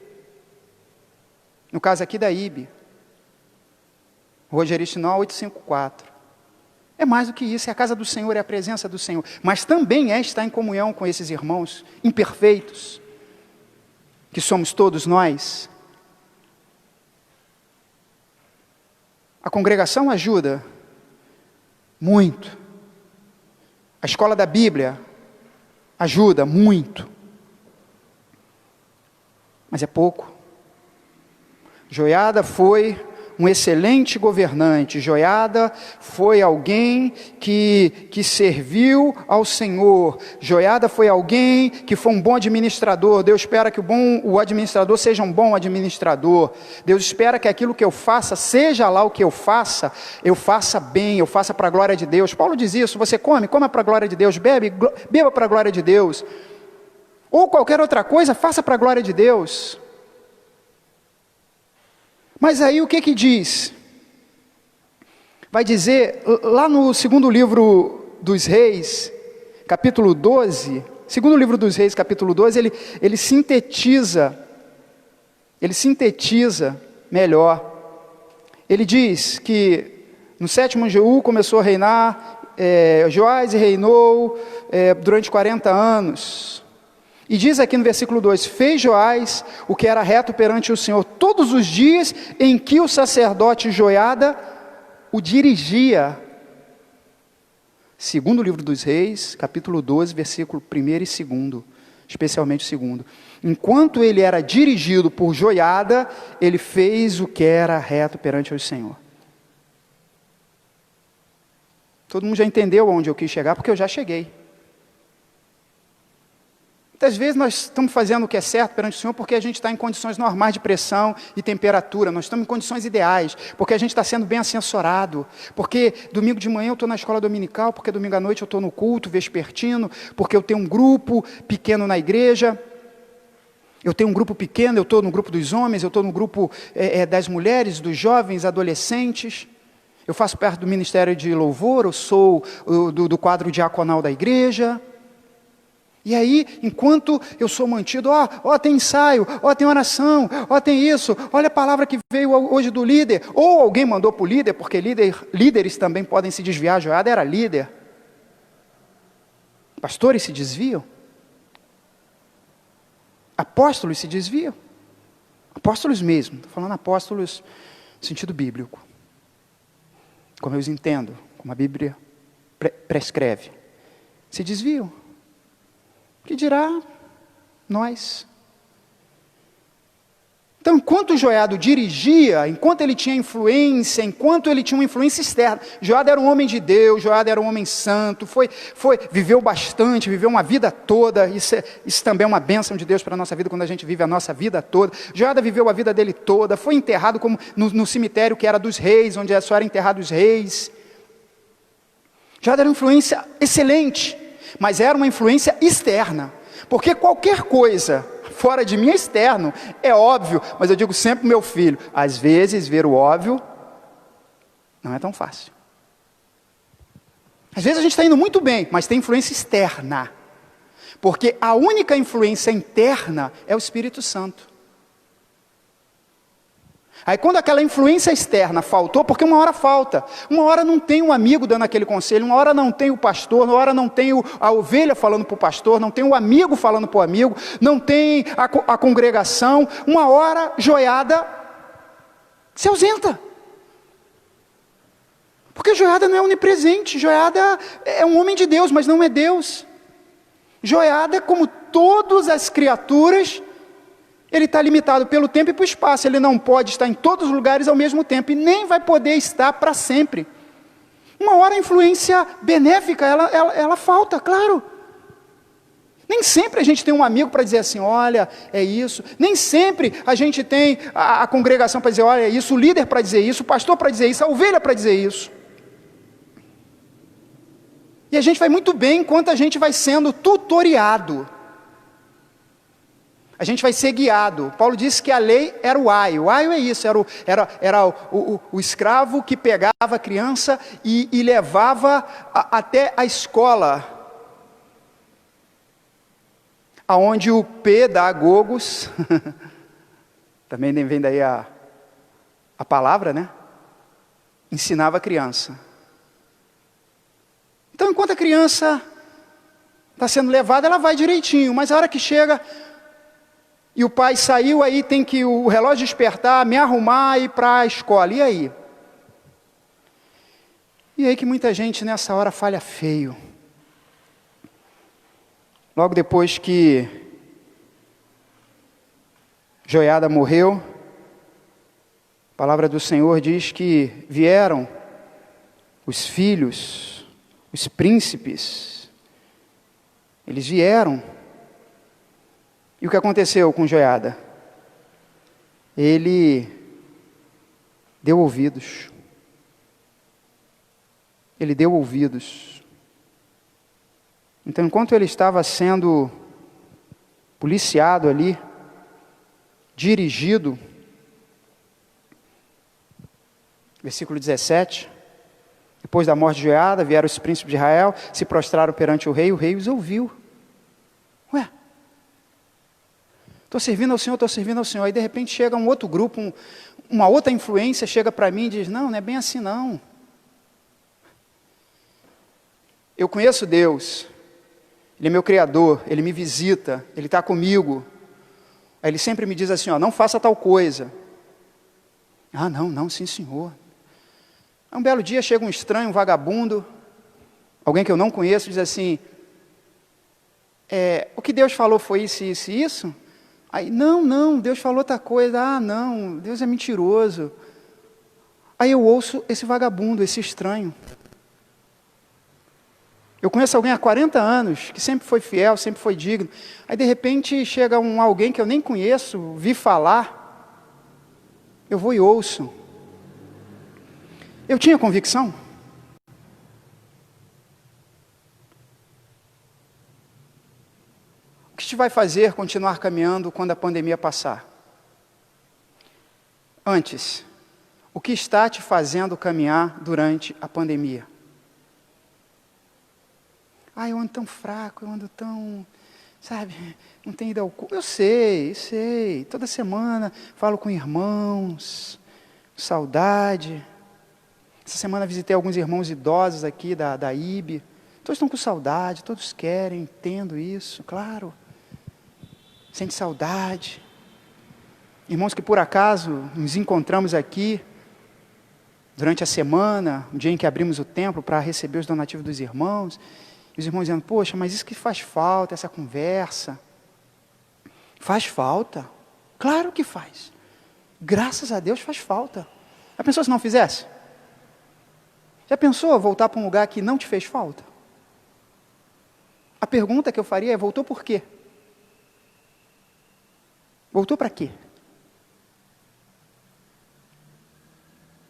No caso aqui da IB, Rua Jericinó 854. É mais do que isso, é a casa do Senhor, é a presença do Senhor. Mas também é estar em comunhão com esses irmãos imperfeitos, que somos todos nós. A congregação ajuda muito. A escola da Bíblia ajuda muito. Mas é pouco. Joiada foi um excelente governante. Joiada foi alguém que serviu ao Senhor. Joiada foi alguém que foi um bom administrador. Deus espera que o administrador seja um bom administrador. Deus espera que aquilo que eu faça, seja lá o que eu faça bem, eu faça para a glória de Deus. Paulo diz isso, você coma para a glória de Deus, beba para a glória de Deus. Ou qualquer outra coisa, faça para a glória de Deus. Mas aí o que diz? Vai dizer, lá no segundo livro dos Reis, capítulo 12, segundo livro dos Reis, capítulo 12, ele sintetiza melhor. Ele diz que no 7º Jeú começou a reinar, Joás reinou durante 40 anos. E diz aqui no versículo 2, fez Joás o que era reto perante o Senhor todos os dias em que o sacerdote Joiada o dirigia. Segundo livro dos Reis, capítulo 12, versículo 1 e 2, especialmente o 2. Enquanto ele era dirigido por Joiada, ele fez o que era reto perante o Senhor. Todo mundo já entendeu onde eu quis chegar, porque eu já cheguei. Muitas vezes nós estamos fazendo o que é certo perante o Senhor porque a gente está em condições normais de pressão e temperatura, nós estamos em condições ideais, porque a gente está sendo bem assessorado, porque domingo de manhã eu estou na escola dominical, porque domingo à noite eu estou no culto vespertino, porque eu tenho um grupo pequeno na igreja, eu tenho um grupo pequeno, eu estou no grupo dos homens, eu estou no grupo das mulheres, dos jovens, adolescentes, Eu faço parte do ministério de louvor, eu sou do quadro diaconal da igreja. E aí, enquanto eu sou mantido, tem ensaio, tem oração, tem isso, olha a palavra que veio hoje do líder, ou alguém mandou para o líder, porque líderes também podem se desviar. Joiada era líder. Pastores se desviam. Apóstolos se desviam. Apóstolos mesmo, estou falando apóstolos no sentido bíblico. Como eu os entendo, como a Bíblia prescreve. Se desviam. Que dirá nós? Então, enquanto Joiada dirigia, enquanto ele tinha influência, enquanto ele tinha uma influência externa, Joiada era um homem de Deus, Joiada era um homem santo, viveu bastante, viveu uma vida toda. Isso também é uma bênção de Deus para a nossa vida, quando a gente vive a nossa vida toda. Joiada viveu a vida dele toda, foi enterrado como no cemitério que era dos reis, onde só era enterrado os reis. Joiada era uma influência excelente, mas era uma influência externa, porque qualquer coisa fora de mim é externo, é óbvio, mas eu digo sempre para meu filho, às vezes ver o óbvio não é tão fácil. Às vezes a gente está indo muito bem, mas tem influência externa, porque a única influência interna é o Espírito Santo. Aí quando aquela influência externa faltou, porque uma hora falta, uma hora não tem um amigo dando aquele conselho, uma hora não tem o pastor, uma hora não tem a ovelha falando para o pastor, não tem o amigo falando para o amigo, não tem a congregação, uma hora Joiada se ausenta. Porque Joiada não é onipresente, Joiada é um homem de Deus, mas não é Deus. Joiada, como todas as criaturas, ele está limitado pelo tempo e pelo espaço. Ele não pode estar em todos os lugares ao mesmo tempo. E nem vai poder estar para sempre. Uma hora a influência benéfica, ela falta, claro. Nem sempre a gente tem um amigo para dizer assim, olha, é isso. Nem sempre a gente tem a congregação para dizer, olha, é isso. O líder para dizer isso, o pastor para dizer isso, a ovelha para dizer isso. E a gente vai muito bem enquanto a gente vai sendo tutoriado. A gente vai ser guiado. Paulo disse que a lei era o aio. O aio é isso, era o escravo que pegava a criança e levava até a escola, aonde o pedagogos, também vem daí a palavra, né? Ensinava a criança. Então, enquanto a criança está sendo levada, ela vai direitinho, mas a hora que chega... E o pai saiu, aí tem que o relógio despertar, me arrumar e ir para a escola. E aí? E aí que muita gente nessa hora falha feio. Logo depois que Joiada morreu, a palavra do Senhor diz que vieram os filhos, os príncipes, eles vieram. E o que aconteceu com Joiada? Ele deu ouvidos. Ele deu ouvidos. Então, enquanto ele estava sendo policiado ali, dirigido, versículo 17, depois da morte de Joiada, vieram os príncipes de Israel, se prostraram perante o rei os ouviu. Ué, estou servindo ao Senhor, aí de repente chega um outro grupo, uma outra influência chega para mim e diz, não é bem assim não. Eu conheço Deus, Ele é meu Criador, Ele me visita, Ele está comigo. Aí Ele sempre me diz assim, não faça tal coisa. Não, sim senhor. Um belo dia chega um estranho, um vagabundo, alguém que eu não conheço, diz assim, o que Deus falou foi isso, isso e isso? Aí, não, Deus falou outra coisa. Não, Deus é mentiroso. Aí eu ouço esse vagabundo, esse estranho. Eu conheço alguém há 40 anos, que sempre foi fiel, sempre foi digno. Aí de repente chega alguém que eu nem conheço, vi falar. Eu vou e ouço. Eu tinha convicção. O que a gente vai fazer continuar caminhando quando a pandemia passar? Antes, O que está te fazendo caminhar durante a pandemia? Eu ando tão fraco, eu ando tão, sabe, não tenho ido ao culto. Eu sei. Toda semana falo com irmãos, saudade. Essa semana visitei alguns irmãos idosos aqui da IB. Todos estão com saudade, todos querem, entendo isso, claro. Sente saudade. Irmãos que por acaso nos encontramos aqui durante a semana, o dia em que abrimos o templo para receber os donativos dos irmãos. E os irmãos dizendo, poxa, mas isso que faz falta, essa conversa. Faz falta? Claro que faz. Graças a Deus faz falta. Já pensou se não fizesse? Já pensou voltar para um lugar que não te fez falta? A pergunta que eu faria é, voltou por quê? Voltou para quê?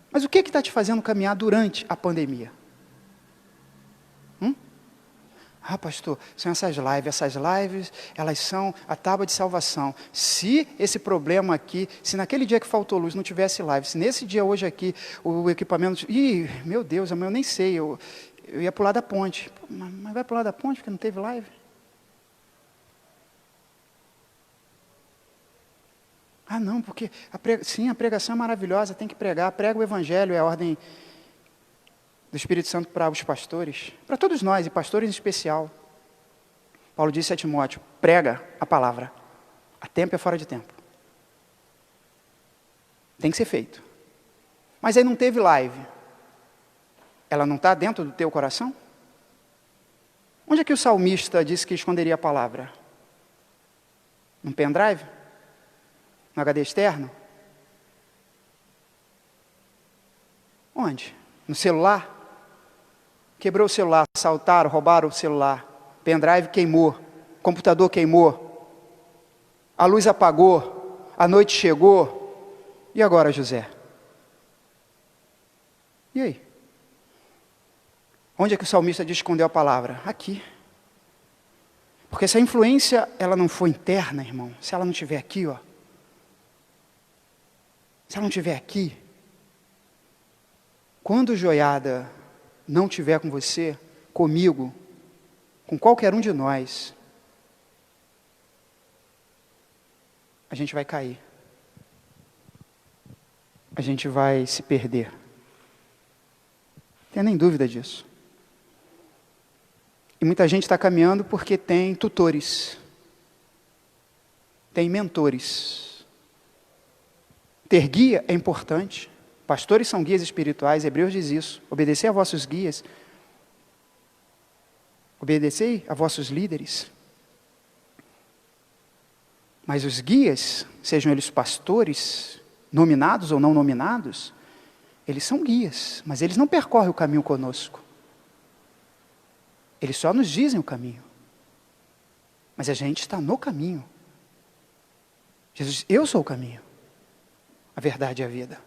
Mas o que está te fazendo caminhar durante a pandemia? Pastor, são essas lives, elas são a tábua de salvação. Se esse problema aqui, se naquele dia que faltou luz não tivesse live, se nesse dia hoje aqui, o equipamento, meu Deus, eu nem sei, eu ia pular da ponte. Mas vai pular da ponte porque não teve live? Não, porque a pregação é maravilhosa, tem que pregar, prega o evangelho, é a ordem do Espírito Santo para os pastores, para todos nós, e pastores em especial. Paulo disse a Timóteo, prega a palavra, a tempo e fora de tempo. Tem que ser feito. Mas aí não teve live. Ela não está dentro do teu coração? Onde é que o salmista disse que esconderia a palavra? Num pendrive? No HD externo? Onde? No celular? Quebrou o celular, assaltaram, roubaram o celular. Pendrive queimou, computador queimou. A luz apagou, a noite chegou. E agora, José? E aí? Onde é que o salmista diz que escondeu a palavra? Aqui. Porque se a influência ela não for interna, irmão, se ela não estiver aqui, se ela não estiver aqui, quando o joiada não estiver com você, comigo, com qualquer um de nós, a gente vai cair. A gente vai se perder. Não tenho nem dúvida disso. E muita gente está caminhando porque tem tutores, tem mentores. Ter guia é importante. Pastores são guias espirituais, Hebreus diz isso. Obedecei a vossos guias. Obedecei a vossos líderes. Mas os guias, sejam eles pastores, nominados ou não nominados, eles são guias, mas eles não percorrem o caminho conosco. Eles só nos dizem o caminho. Mas a gente está no caminho. Jesus diz, eu sou o caminho, a verdade e a vida.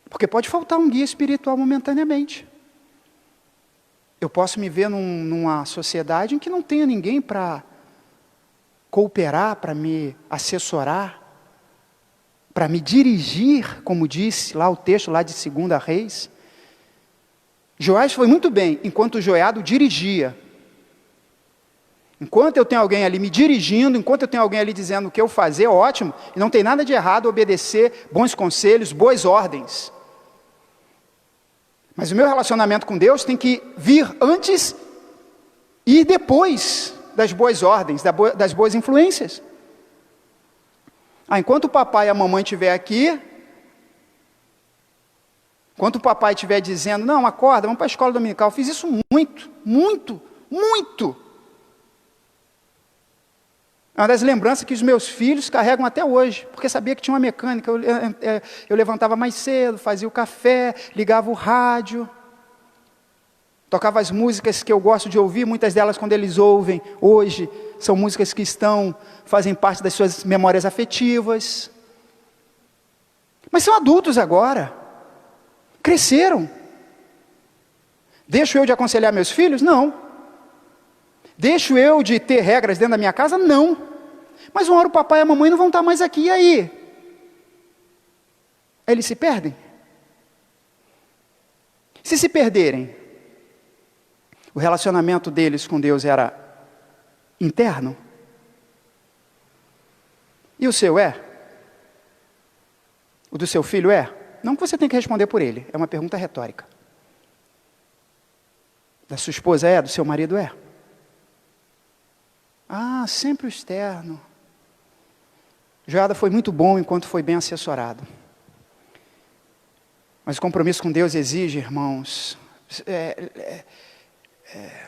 Porque pode faltar um guia espiritual momentaneamente. Eu posso me ver numa sociedade em que não tenha ninguém para cooperar, para me assessorar, para me dirigir, como disse lá o texto lá de 2 Reis. Joás foi muito bem, enquanto o joiado dirigia. Enquanto eu tenho alguém ali me dirigindo, enquanto eu tenho alguém ali dizendo o que eu fazer, ótimo, e não tem nada de errado obedecer bons conselhos, boas ordens. Mas o meu relacionamento com Deus tem que vir antes e depois das boas ordens, das boas influências. Enquanto o papai e a mamãe estiver aqui, enquanto o papai estiver dizendo, não, acorda, vamos para a escola dominical, eu fiz isso muito. É uma das lembranças que os meus filhos carregam até hoje, porque sabia que tinha uma mecânica, eu levantava mais cedo, fazia o café, ligava o rádio, tocava as músicas que eu gosto de ouvir, muitas delas quando eles ouvem hoje, são músicas que fazem parte das suas memórias afetivas. Mas são adultos agora, cresceram. Deixo eu de aconselhar meus filhos? Não. Deixo eu de ter regras dentro da minha casa? Não. Mas uma hora o papai e a mamãe não vão estar mais aqui, e aí? Eles se perdem? Se perderem, o relacionamento deles com Deus era interno? E o seu é? O do seu filho é? Não que você tenha que responder por ele, é uma pergunta retórica. Da sua esposa é? Do seu marido é? Ah, sempre o externo. Joiada foi muito bom enquanto foi bem assessorado. Mas o compromisso com Deus exige, irmãos,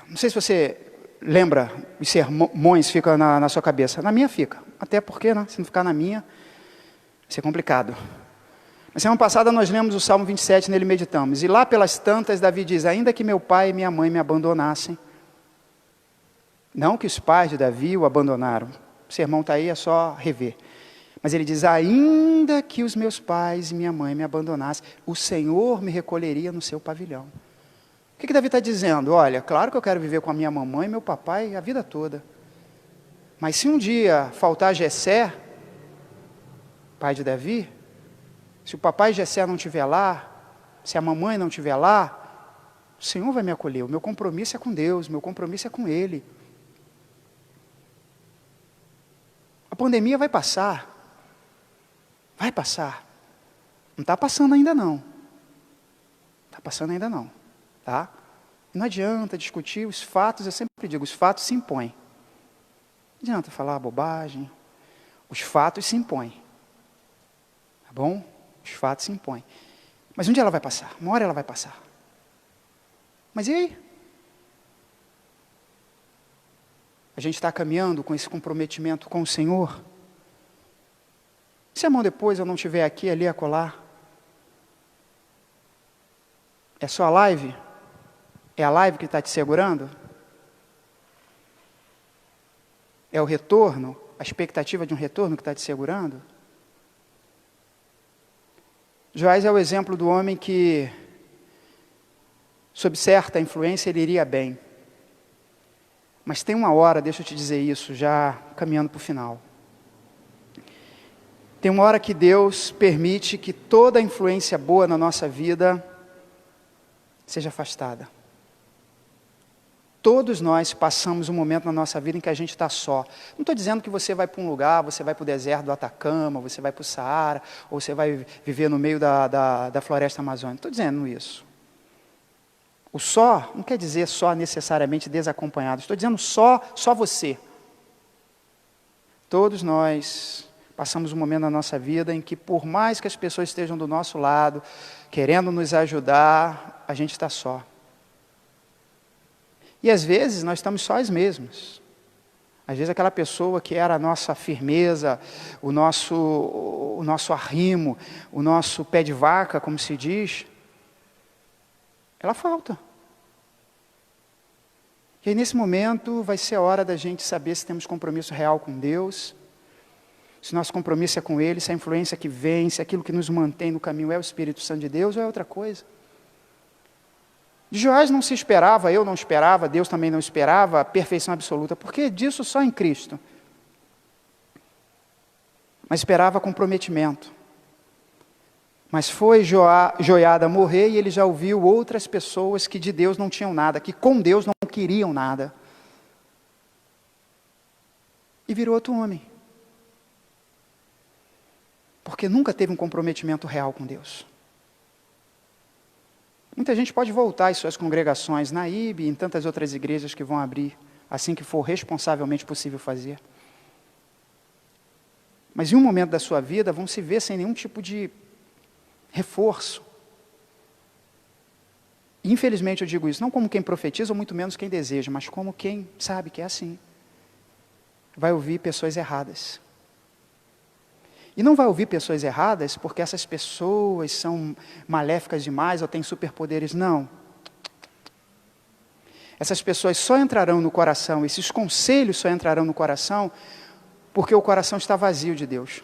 não sei se você lembra, os sermões ficam na sua cabeça. Na minha fica, até porque, né, se não ficar na minha, vai ser complicado. Na semana passada nós lemos o Salmo 27, nele meditamos. E lá pelas tantas, Davi diz, ainda que meu pai e minha mãe me abandonassem. Não que os pais de Davi o abandonaram. O sermão está aí, é só rever. Mas ele diz, ainda que os meus pais e minha mãe me abandonassem, o Senhor me recolheria no seu pavilhão. O que Davi está dizendo? Olha, claro que eu quero viver com a minha mamãe e meu papai a vida toda. Mas se um dia faltar Jessé, pai de Davi, se o papai Jessé não estiver lá, se a mamãe não estiver lá, o Senhor vai me acolher. O meu compromisso é com Deus, o meu compromisso é com Ele. A pandemia vai passar. Vai passar. Não está passando ainda não. Está passando ainda não. Tá? Não adianta discutir os fatos, eu sempre digo, os fatos se impõem. Não adianta falar bobagem. Os fatos se impõem. Tá bom? Os fatos se impõem. Mas um dia ela vai passar, uma hora ela vai passar. Mas e aí? A gente está caminhando com esse comprometimento com o Senhor? Se amanhã depois eu não estiver aqui, ali, acolá? É só a live? É a live que está te segurando? É o retorno, a expectativa de um retorno que está te segurando? Joás é o exemplo do homem que, sob certa influência, ele iria bem. Mas tem uma hora, deixa eu te dizer isso, já caminhando para o final. Tem uma hora que Deus permite que toda a influência boa na nossa vida seja afastada. Todos nós passamos um momento na nossa vida em que a gente está só. Não estou dizendo que você vai para um lugar, você vai para o deserto do Atacama, você vai para o Saara, ou você vai viver no meio da floresta amazônica. Não estou dizendo isso. O só não quer dizer só necessariamente desacompanhado. Estou dizendo só você. Todos nós passamos um momento na nossa vida em que, por mais que as pessoas estejam do nosso lado, querendo nos ajudar, a gente está só. E às vezes nós estamos sós mesmos. Às vezes aquela pessoa que era a nossa firmeza, o nosso arrimo, o nosso pé de vaca, como se diz, ela falta. E aí nesse momento vai ser a hora da gente saber se temos compromisso real com Deus, se nosso compromisso é com Ele, se a influência que vem, se aquilo que nos mantém no caminho é o Espírito Santo de Deus ou é outra coisa. De Joás não se esperava, eu não esperava, Deus também não esperava a perfeição absoluta, porque disso só em Cristo. Mas esperava comprometimento. Mas foi Joiada morrer e ele já ouviu outras pessoas que de Deus não tinham nada, que com Deus não queriam nada. E virou outro homem. Porque nunca teve um comprometimento real com Deus. Muita gente pode voltar às suas congregações na IB e em tantas outras igrejas que vão abrir, assim que for responsavelmente possível fazer. Mas em um momento da sua vida vão se ver sem nenhum tipo de reforço. E, infelizmente eu digo isso, não como quem profetiza ou muito menos quem deseja, mas como quem sabe que é assim. Vai ouvir pessoas erradas. E não vai ouvir pessoas erradas porque essas pessoas são maléficas demais ou têm superpoderes, não. Essas pessoas só entrarão no coração, esses conselhos só entrarão no coração porque o coração está vazio de Deus.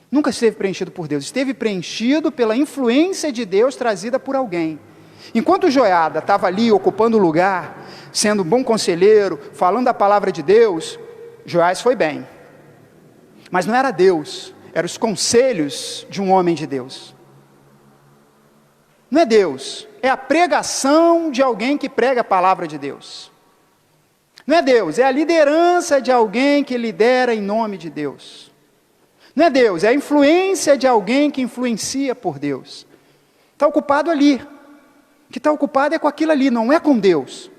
Nunca esteve preenchido por Deus, esteve preenchido pela influência de Deus trazida por alguém. Enquanto Joiada estava ali ocupando o lugar, sendo um bom conselheiro, falando a palavra de Deus, Joás foi bem. Mas não era Deus, eram os conselhos de um homem de Deus. Não é Deus, É a pregação de alguém que prega a palavra de Deus. Não é Deus, é a liderança de alguém que lidera em nome de Deus. Não é Deus, é a influência de alguém que influencia por Deus. Está ocupado ali. O que está ocupado é com aquilo ali, não é com Deus.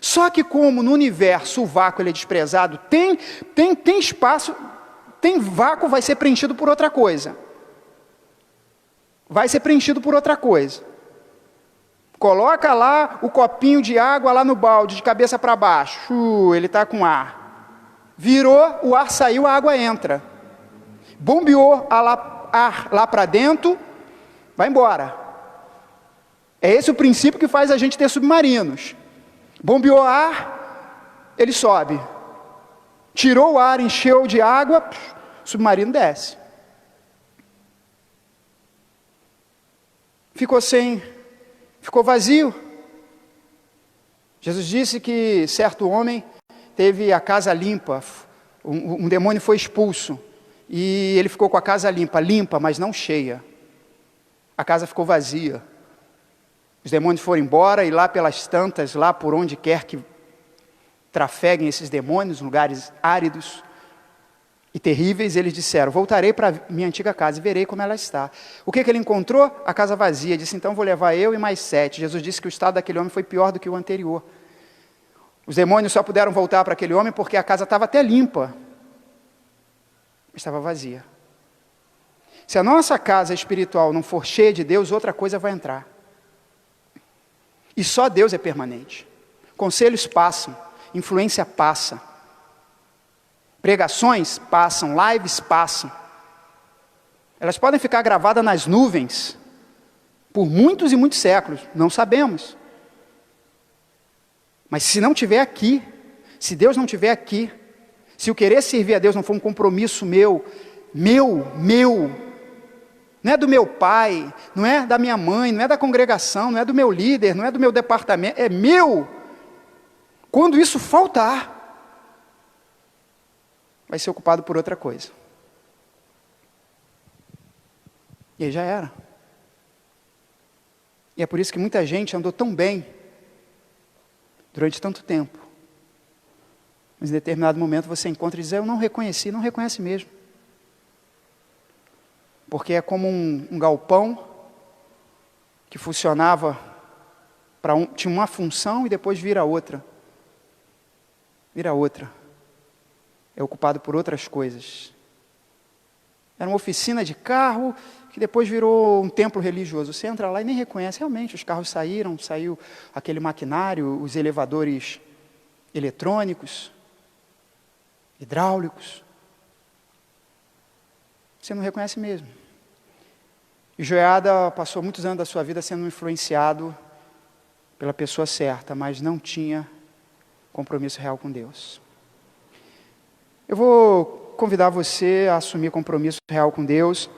Só que como no universo o vácuo ele é desprezado, tem espaço, tem vácuo, vai ser preenchido por outra coisa. Vai ser preenchido por outra coisa. Coloca lá o copinho de água lá no balde, de cabeça para baixo, ele está com ar. Virou, o ar saiu, a água entra. Bombeou ar lá para dentro, vai embora. É esse o princípio que faz a gente ter submarinos. Bombeou ar, ele sobe. Tirou o ar, encheu de água, o submarino desce. Ficou vazio. Jesus disse que certo homem teve a casa limpa, um demônio foi expulso, e ele ficou com a casa limpa, mas não cheia. A casa ficou vazia. Os demônios foram embora, e lá pelas tantas, lá por onde quer que trafeguem esses demônios, lugares áridos e terríveis, eles disseram: voltarei para minha antiga casa e verei como ela está. O que ele encontrou? A casa vazia. Disse: então vou levar eu e mais 7. Jesus disse que o estado daquele homem foi pior do que o anterior. Os demônios só puderam voltar para aquele homem porque a casa estava até limpa, mas estava vazia. Se a nossa casa espiritual não for cheia de Deus, outra coisa vai entrar. E só Deus é permanente. Conselhos passam, influência passa, pregações passam, lives passam. Elas podem ficar gravadas nas nuvens por muitos e muitos séculos, não sabemos. Mas se não estiver aqui, se Deus não estiver aqui, se o querer servir a Deus não for um compromisso meu, não é do meu pai, não é da minha mãe, não é da congregação, não é do meu líder, não é do meu departamento, é meu. Quando isso faltar, vai ser ocupado por outra coisa. E aí já era. E é por isso que muita gente andou tão bem durante tanto tempo. Mas em determinado momento você encontra e diz: eu não reconheci, não reconhece mesmo. Porque é como um galpão que funcionava, tinha uma função e depois vira outra. É ocupado por outras coisas. Era uma oficina de carro que depois virou um templo religioso. Você entra lá e nem reconhece. Realmente, os carros saiu aquele maquinário, os elevadores eletrônicos, hidráulicos. Você não reconhece mesmo. E Joiada passou muitos anos da sua vida sendo influenciado pela pessoa certa, mas não tinha compromisso real com Deus. Eu vou convidar você a assumir compromisso real com Deus,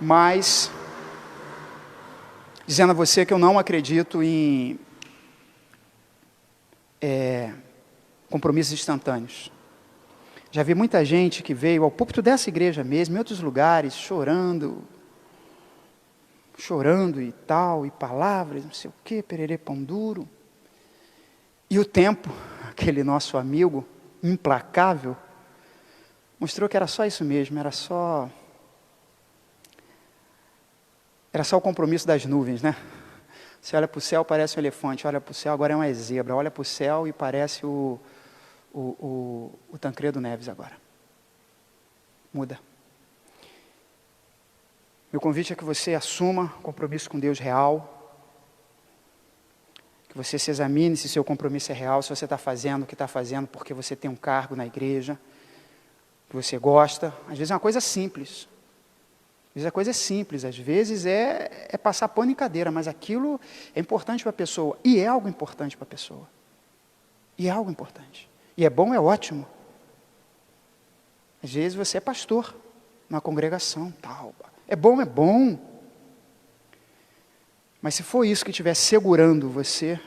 mas dizendo a você que eu não acredito em compromissos instantâneos. Já vi muita gente que veio ao púlpito dessa igreja mesmo, em outros lugares, chorando e tal, e palavras, não sei o quê, pererê pão duro. E o tempo, aquele nosso amigo implacável, mostrou que era só isso mesmo, era só o compromisso das nuvens, né? Você olha para o céu, parece um elefante, olha para o céu, agora é uma zebra, olha para o céu e parece o Tancredo Neves agora. Muda. Meu convite é que você assuma compromisso com Deus real, que você se examine se seu compromisso é real, se você está fazendo o que está fazendo porque você tem um cargo na igreja, que você gosta. Às vezes é uma coisa simples. Às vezes é passar pano em cadeira, mas aquilo é importante para a pessoa, e é algo importante para a pessoa. E é bom, é ótimo. Às vezes você é pastor numa congregação, tal. É bom. Mas se for isso que estiver segurando você,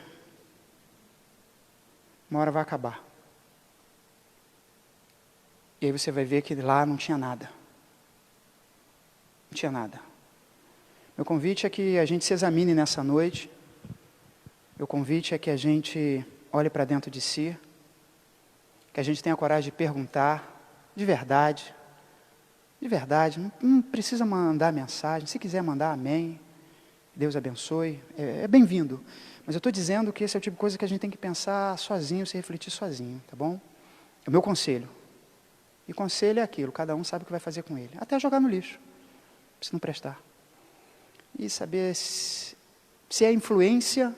uma hora vai acabar. E aí você vai ver que lá não tinha nada. Meu convite é que a gente se examine nessa noite. Meu convite é que a gente olhe para dentro de si, que a gente tenha coragem de perguntar, de verdade, não precisa mandar mensagem, se quiser mandar, amém, Deus abençoe, é bem-vindo, mas eu estou dizendo que esse é o tipo de coisa que a gente tem que pensar sozinho, se refletir sozinho, tá bom? É o meu conselho, e conselho é aquilo, cada um sabe o que vai fazer com ele, até jogar no lixo, se não prestar, e saber se é influência,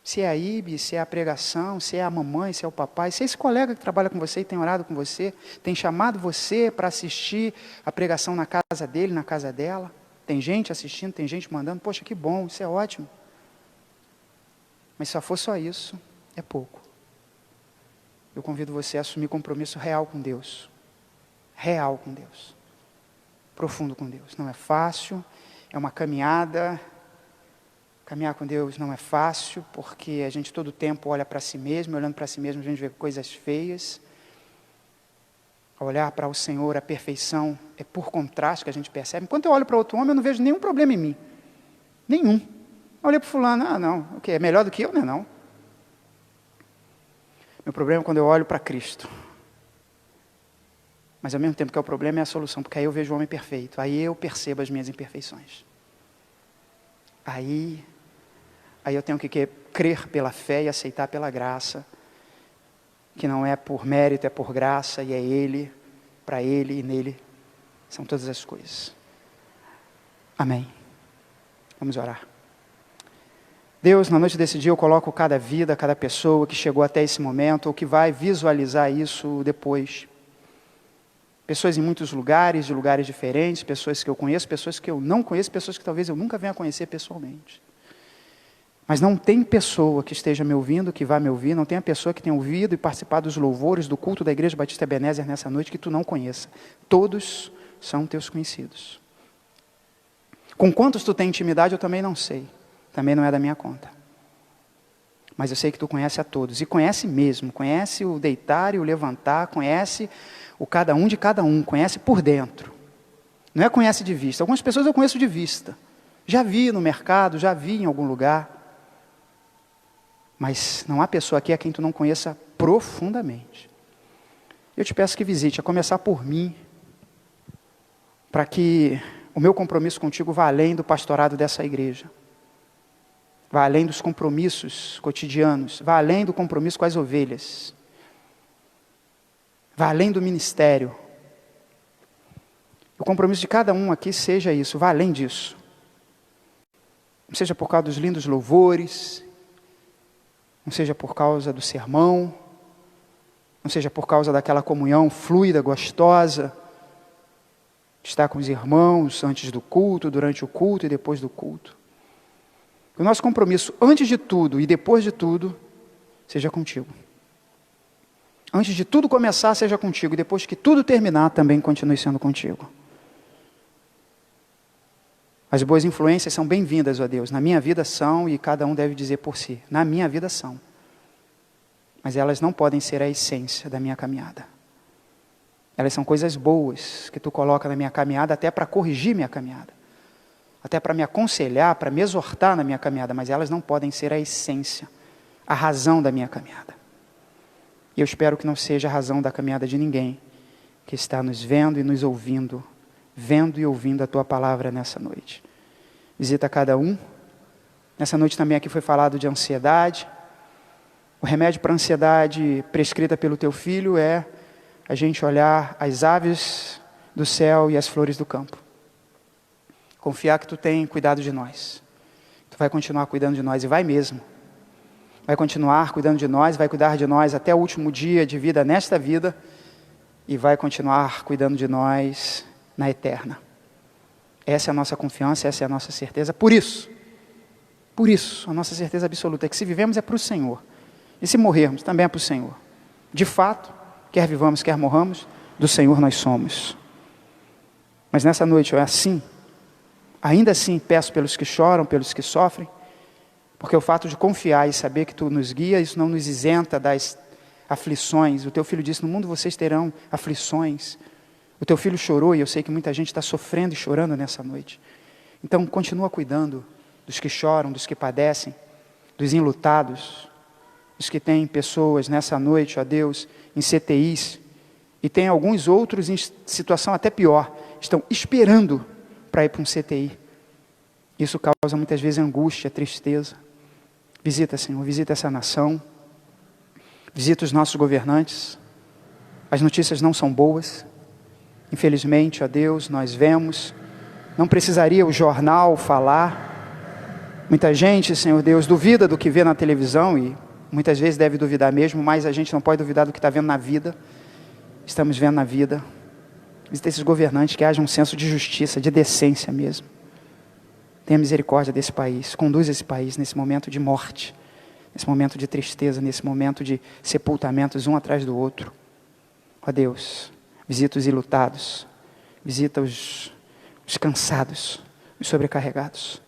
se é a IB, se é a pregação, se é a mamãe, se é o papai, se é esse colega que trabalha com você e tem orado com você, tem chamado você para assistir a pregação na casa dele, na casa dela. Tem gente assistindo, tem gente mandando, poxa, que bom, isso é ótimo. Mas se só for só isso, é pouco. Eu convido você a assumir compromisso real com Deus. Real com Deus. Profundo com Deus. Não é fácil, é uma caminhada. Caminhar com Deus não é fácil, porque a gente todo o tempo olha para si mesmo, olhando para si mesmo a gente vê coisas feias. Olhar para o Senhor, a perfeição, é por contraste que a gente percebe. Enquanto eu olho para outro homem, eu não vejo nenhum problema em mim. Nenhum. Eu olhei para o fulano, não, o quê? É melhor do que eu? Não. Meu problema é quando eu olho para Cristo. Mas ao mesmo tempo que é o problema é a solução, porque aí eu vejo o homem perfeito, aí eu percebo as minhas imperfeições. Aí eu tenho que crer pela fé e aceitar pela graça, que não é por mérito, é por graça, e é Ele, para Ele e nele, são todas as coisas. Amém. Vamos orar. Deus, na noite desse dia eu coloco cada vida, cada pessoa que chegou até esse momento, ou que vai visualizar isso depois. Pessoas em muitos lugares, de lugares diferentes, pessoas que eu conheço, pessoas que eu não conheço, pessoas que talvez eu nunca venha a conhecer pessoalmente. Mas não tem pessoa que esteja me ouvindo, que vá me ouvir, não tem a pessoa que tenha ouvido e participado dos louvores do culto da Igreja Batista Ebenezer nessa noite que tu não conheça. Todos são teus conhecidos. Com quantos tu tem intimidade eu também não sei, também não é da minha conta. Mas eu sei que tu conhece a todos, e conhece mesmo, conhece o deitar e o levantar, conhece o cada um de cada um, conhece por dentro. Não é conhece de vista, algumas pessoas eu conheço de vista, já vi no mercado, já vi em algum lugar, mas não há pessoa aqui a quem tu não conheça profundamente. Eu te peço que visite, a começar por mim, para que o meu compromisso contigo vá além do pastorado dessa igreja, vá além dos compromissos cotidianos, vá além do compromisso com as ovelhas, vá além do ministério. O compromisso de cada um aqui seja isso, vá além disso. Não seja por causa dos lindos louvores, não seja por causa do sermão, não seja por causa daquela comunhão fluida, gostosa, de estar com os irmãos antes do culto, durante o culto e depois do culto. O nosso compromisso, antes de tudo e depois de tudo, seja contigo. Antes de tudo começar, seja contigo, e depois que tudo terminar, também continue sendo contigo. As boas influências são bem-vindas, ó Deus. Na minha vida são, e cada um deve dizer por si, na minha vida são. Mas elas não podem ser a essência da minha caminhada. Elas são coisas boas que tu coloca na minha caminhada, até para corrigir minha caminhada. Até para me aconselhar, para me exortar na minha caminhada, mas elas não podem ser a essência, a razão da minha caminhada. E eu espero que não seja a razão da caminhada de ninguém que está nos vendo e nos ouvindo, vendo e ouvindo a tua palavra nessa noite. Visita cada um. Nessa noite também aqui foi falado de ansiedade. O remédio para a ansiedade prescrita pelo teu filho é a gente olhar as aves do céu e as flores do campo. Confiar que tu tem cuidado de nós. Tu vai continuar cuidando de nós, e vai mesmo. Vai continuar cuidando de nós, vai cuidar de nós até o último dia de vida nesta vida, e vai continuar cuidando de nós na eterna. Essa é a nossa confiança, essa é a nossa certeza. Por isso, a nossa certeza absoluta é que se vivemos é para o Senhor, e se morrermos também é para o Senhor. De fato, quer vivamos, quer morramos, do Senhor nós somos. Mas nessa noite, ainda assim peço pelos que choram, pelos que sofrem, porque o fato de confiar e saber que tu nos guia, isso não nos isenta das aflições. O teu filho disse, no mundo vocês terão aflições. O teu filho chorou, e eu sei que muita gente está sofrendo e chorando nessa noite. Então, continua cuidando dos que choram, dos que padecem, dos enlutados, dos que têm pessoas nessa noite, ó Deus, em CTIs, e tem alguns outros em situação até pior, estão esperando para ir para um CTI. Isso causa muitas vezes angústia, tristeza. Visita, Senhor, visita essa nação, visita os nossos governantes. As notícias não são boas, infelizmente, ó Deus, nós vemos, não precisaria o jornal falar. Muita gente, Senhor Deus, duvida do que vê na televisão e muitas vezes deve duvidar mesmo, mas a gente não pode duvidar do que está vendo na vida. Estamos vendo na vida. Visita esses governantes, que haja um senso de justiça, de decência mesmo. Tenha misericórdia desse país, conduz esse país nesse momento de morte, nesse momento de tristeza, nesse momento de sepultamentos um atrás do outro. Ó Deus, visita os enlutados, visita os cansados, os sobrecarregados.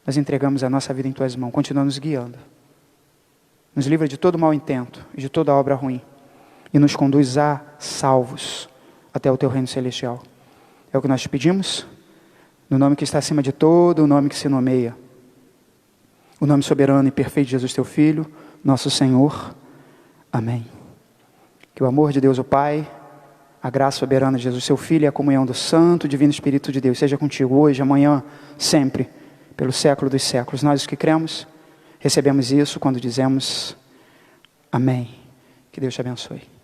Nós entregamos a nossa vida em Tuas mãos, continua nos guiando. Nos livra de todo mau intento e de toda obra ruim. E nos conduz a salvos até o Teu reino celestial. É o que nós te pedimos, no nome que está acima de todo o nome que se nomeia. O nome soberano e perfeito de Jesus, Teu Filho, nosso Senhor. Amém. Que o amor de Deus o Pai, a graça soberana de Jesus, Seu Filho, e a comunhão do Santo Divino Espírito de Deus seja contigo hoje, amanhã, sempre, pelo século dos séculos. Nós os que cremos, recebemos isso quando dizemos amém. Que Deus te abençoe.